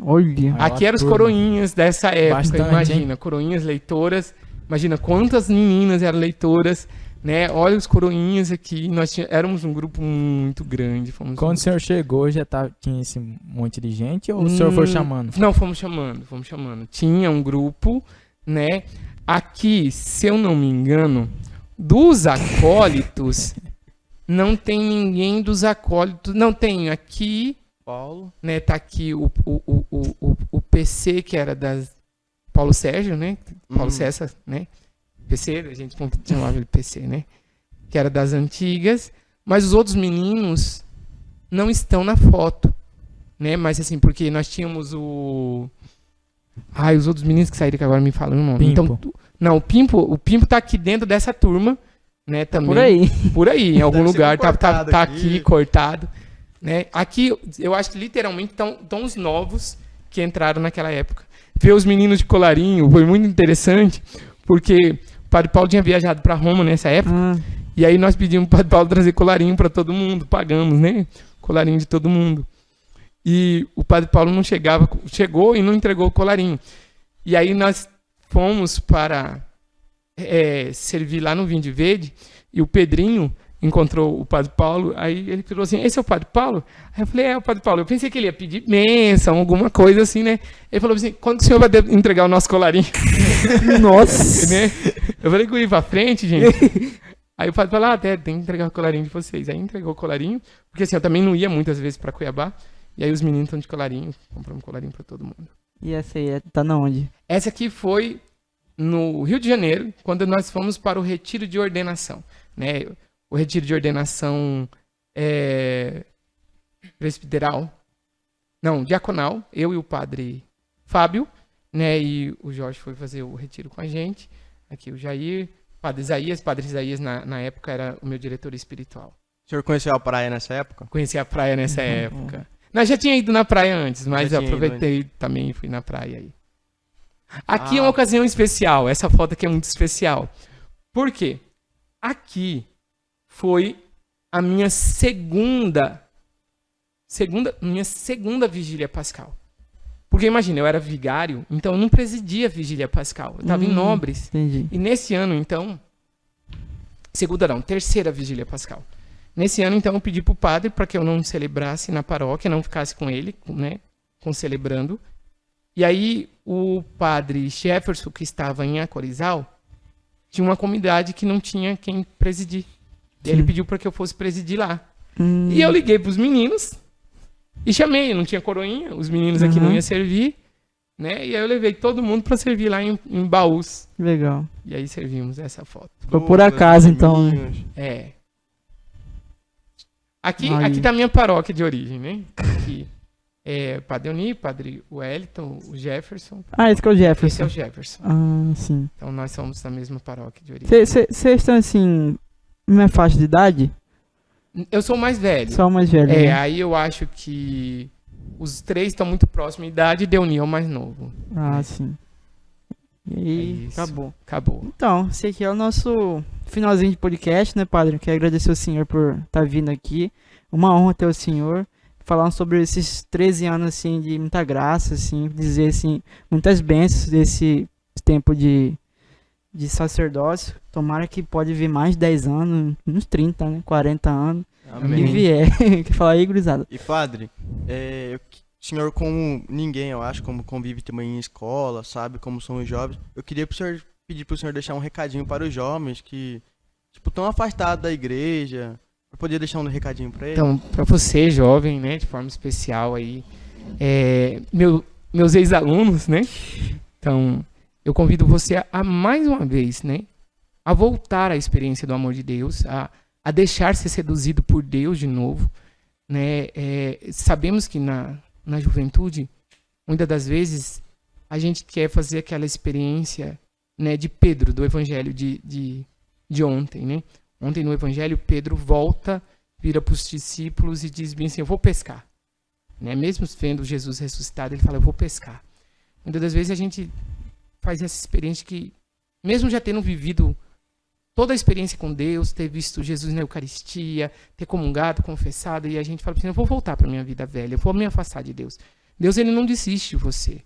Olha. Aqui eram os coroinhas dessa época, Bastante, imagina, coroinhas leitoras. Imagina quantas meninas eram leitoras, né? Olha os coroinhas aqui. Nós éramos um grupo muito grande. Quando o senhor chegou, já tinha esse monte de gente ou o senhor foi chamando? Não, fomos chamando. Tinha um grupo, né? Aqui, se eu não me engano, dos acólitos, não tem ninguém dos acólitos. Não tem aqui, Paulo, né? Tá aqui o PC, que era das Paulo Sérgio, né? Paulo César, né? PC, a gente chamava ele PC, né? Que era das antigas. Mas os outros meninos não estão na foto, né? Mas assim, porque nós tínhamos os outros meninos que saíram que agora me falam o nome. Pimpo. Então, não, o Pimpo tá aqui dentro dessa turma, né, também. Por aí, em algum lugar, tá aqui cortado, né? Aqui, eu acho que literalmente estão os novos que entraram naquela época. Ver os meninos de colarinho foi muito interessante, porque o Padre Paulo tinha viajado para Roma nessa época, e aí nós pedimos pro Padre Paulo trazer colarinho para todo mundo, pagamos, né? Colarinho de todo mundo. E o Padre Paulo não chegou e não entregou o colarinho. E aí nós fomos para servir lá no Vinho Verde, e o Pedrinho encontrou o Padre Paulo, aí ele falou assim, esse é o Padre Paulo? Aí eu falei, é o Padre Paulo. Eu pensei que ele ia pedir bênção, alguma coisa assim, né? Ele falou assim, quando que o senhor vai entregar o nosso colarinho? Nossa! Né? Eu falei que eu ia pra frente, gente. Aí o padre falou, tem que entregar o colarinho de vocês. Aí entregou o colarinho, porque assim, eu também não ia muitas vezes pra Cuiabá. E aí os meninos estão de colarinho, compramos um colarinho pra todo mundo. E essa aí, tá na onde? Essa aqui foi no Rio de Janeiro, quando nós fomos para o retiro de ordenação, né? O retiro de ordenação presbiteral, não, diaconal, eu e o padre Fábio, né? E o Jorge foi fazer o retiro com a gente. Aqui o Jair, padre Isaías na época era o meu diretor espiritual. O senhor conheceu a praia nessa época? Conheci a praia nessa época. Não, já tinha ido na praia antes, mas eu aproveitei também e fui na praia aí. Aqui é uma ocasião especial, essa foto aqui é muito especial. Por quê? Aqui foi a minha segunda vigília pascal. Porque imagina, eu era vigário, então eu não presidia a vigília pascal. Eu estava em Nobres. Entendi. E nesse ano, então, terceira vigília pascal. Nesse ano, então, eu pedi pro padre para que eu não celebrasse na paróquia, não ficasse com ele, né, celebrando. E aí, o padre Jefferson, que estava em Acorizal, tinha uma comunidade que não tinha quem presidir. E ele pediu para que eu fosse presidir lá. E eu liguei pros meninos e chamei, não tinha coroinha, os meninos aqui não iam servir, né? E aí eu levei todo mundo para servir lá em Baús. Legal. E aí servimos essa foto. Foi por acaso, então, né? Aqui tá a minha paróquia de origem, né? Aqui Padre Oni, Padre Wellington, o Jefferson. Esse que é o Jefferson. Esse é o Jefferson. Sim. Então nós somos da mesma paróquia de origem. Vocês estão, assim, numa faixa de idade? Eu sou o mais velho. Só o mais velho, né? Aí eu acho que os três estão muito próximos em idade e Deuni é o mais novo. Sim. E aí, acabou. Então, esse aqui é o nosso finalzinho de podcast, né, padre? Quero agradecer ao senhor por estar vindo aqui. Uma honra ter o senhor. Falando sobre esses 13 anos, assim, de muita graça, assim, dizer, assim, muitas bênçãos desse tempo de sacerdócio. Tomara que pode vir mais de 10 anos, uns 30, né, 40 anos. Amém. Que vier. Que falar aí, gurizada. E padre, o senhor, como ninguém, eu acho, como convive também em escola, sabe como são os jovens, eu queria pedir pro senhor deixar um recadinho para os jovens que, tipo, estão afastados da igreja. Eu podia deixar um recadinho para eles? Então, para você, jovem, né, de forma especial aí, meus ex-alunos, né? Então, eu convido você a mais uma vez, né, a voltar à experiência do amor de Deus, a deixar ser seduzido por Deus de novo, né? Sabemos que na juventude, muitas das vezes, a gente quer fazer aquela experiência, né, de Pedro, do evangelho de ontem, né? Ontem no evangelho, Pedro volta, vira para os discípulos e diz bem assim, eu vou pescar. Né? Mesmo vendo Jesus ressuscitado, ele fala, eu vou pescar. Muitas das vezes a gente faz essa experiência que, mesmo já tendo vivido toda a experiência com Deus, ter visto Jesus na Eucaristia, ter comungado, confessado, e a gente fala assim, eu vou voltar para a minha vida velha, eu vou me afastar de Deus. Deus, ele não desiste de você.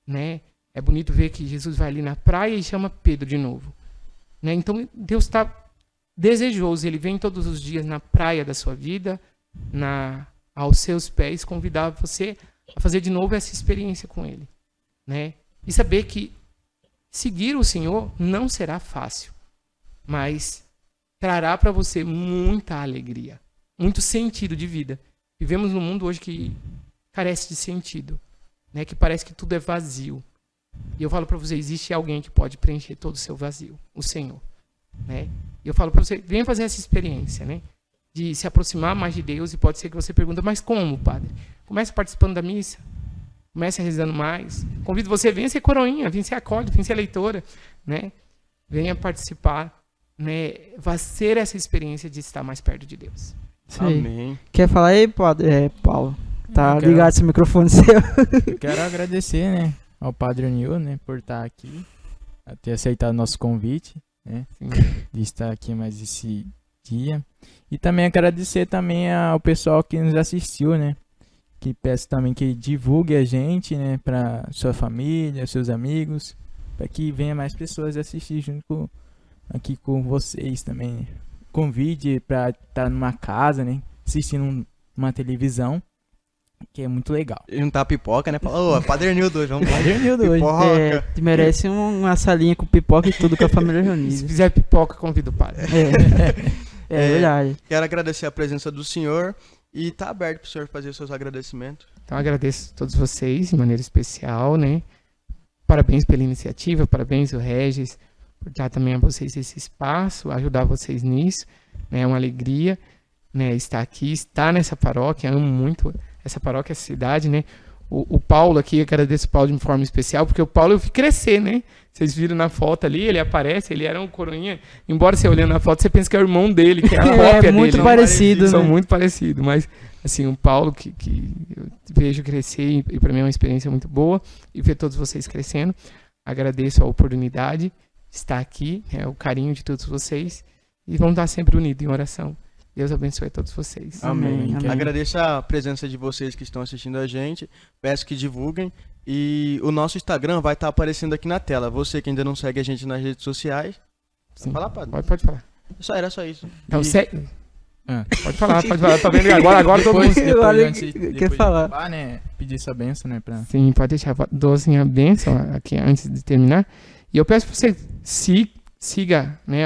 Né? É bonito ver que Jesus vai ali na praia e chama Pedro de novo. Né? Então, Deus está desejoso, ele vem todos os dias na praia da sua vida, aos seus pés, convidar você a fazer de novo essa experiência com ele, né? E saber que seguir o Senhor não será fácil, mas trará para você muita alegria, muito sentido de vida. Vivemos num mundo hoje que carece de sentido, né? Que parece que tudo é vazio. E eu falo para você, existe alguém que pode preencher todo o seu vazio, o Senhor, né? E eu falo para você, venha fazer essa experiência, né? De se aproximar mais de Deus, e pode ser que você pergunte, mas como, padre? Comece participando da missa, comece rezando mais. Convido você, venha ser coroinha, venha ser acólito, venha ser leitora, né? Venha participar, né? Vai ser essa experiência de estar mais perto de Deus. Amém. Quer falar aí, padre? Paulo? Tá ligado esse microfone seu? Eu quero agradecer, né, ao Padre Onil, né, por estar aqui, a ter aceitado o nosso convite, né, de estar aqui mais esse dia. E também agradecer também ao pessoal que nos assistiu, né, que peço também que divulgue a gente, né, para sua família, seus amigos, para que venha mais pessoas assistir junto aqui com vocês também. Convide para estar numa casa, né, assistindo uma televisão, que é muito legal. Juntar pipoca, né? Fala, ô, Padre Nildo hoje, vamos lá. Padre Nildo hoje. Pipoca. Merece uma salinha com pipoca e tudo com a família Se reunida. fizer pipoca, convido o padre. É verdade. Quero agradecer a presença do senhor e tá aberto pro senhor fazer os seus agradecimentos. Então agradeço a todos vocês de maneira especial, né? Parabéns pela iniciativa, parabéns ao Regis por dar também a vocês esse espaço, ajudar vocês nisso, né? É uma alegria, né, estar aqui, estar nessa paróquia, amo muito essa paróquia, essa cidade, né? O Paulo aqui, agradeço o Paulo de forma especial, porque o Paulo eu vi crescer, né? Vocês viram na foto ali, ele aparece, ele era um coroinha, embora você olhando na foto, você pensa que é o irmão dele, que é a cópia dele. Muito parecido, São né? muito parecidos, mas assim, o Paulo que eu vejo crescer e para mim é uma experiência muito boa e ver todos vocês crescendo. Agradeço a oportunidade de estar aqui, o carinho de todos vocês e vamos estar sempre unidos em oração. Deus abençoe a todos vocês. Amém. Agradeço a presença de vocês que estão assistindo a gente. Peço que divulguem. E o nosso Instagram vai estar aparecendo aqui na tela. Você que ainda não segue a gente nas redes sociais. Sim. Fala, Padre. Pode falar. Era só isso. Então, Ah. Pode falar. Tá vendo? Agora todo mundo... Quer falar? De acabar, né, pedir essa benção, né? Sim, pode deixar. Dou assim a bênção aqui antes de terminar. E eu peço para você siga, né,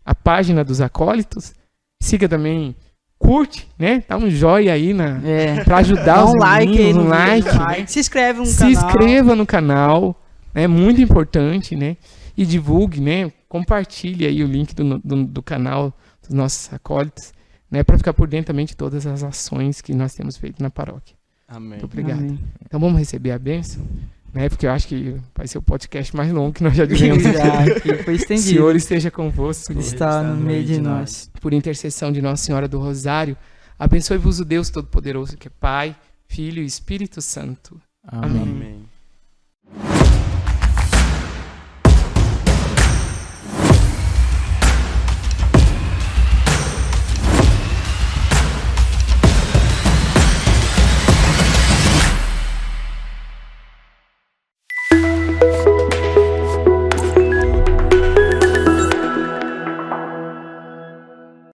a página dos acólitos. Siga também, curte, né? Dá um joinha aí pra ajudar os meninos, um like. Se inscreve no Se canal. inscreva no canal, é muito importante, né? E divulgue, né? Compartilhe aí o link do canal dos nossos acólitos, né? Para ficar por dentro também de todas as ações que nós temos feito na paróquia. Amém. Muito obrigado. Amém. Então vamos receber a bênção, né? Porque eu acho que vai ser o podcast mais longo que nós já tivemos aqui. Já, que foi O estendido. Senhor esteja convosco. Ele está no meio de nós. Por intercessão de Nossa Senhora do Rosário, abençoe-vos o Deus Todo-Poderoso, que é Pai, Filho e Espírito Santo. Amém. Amém.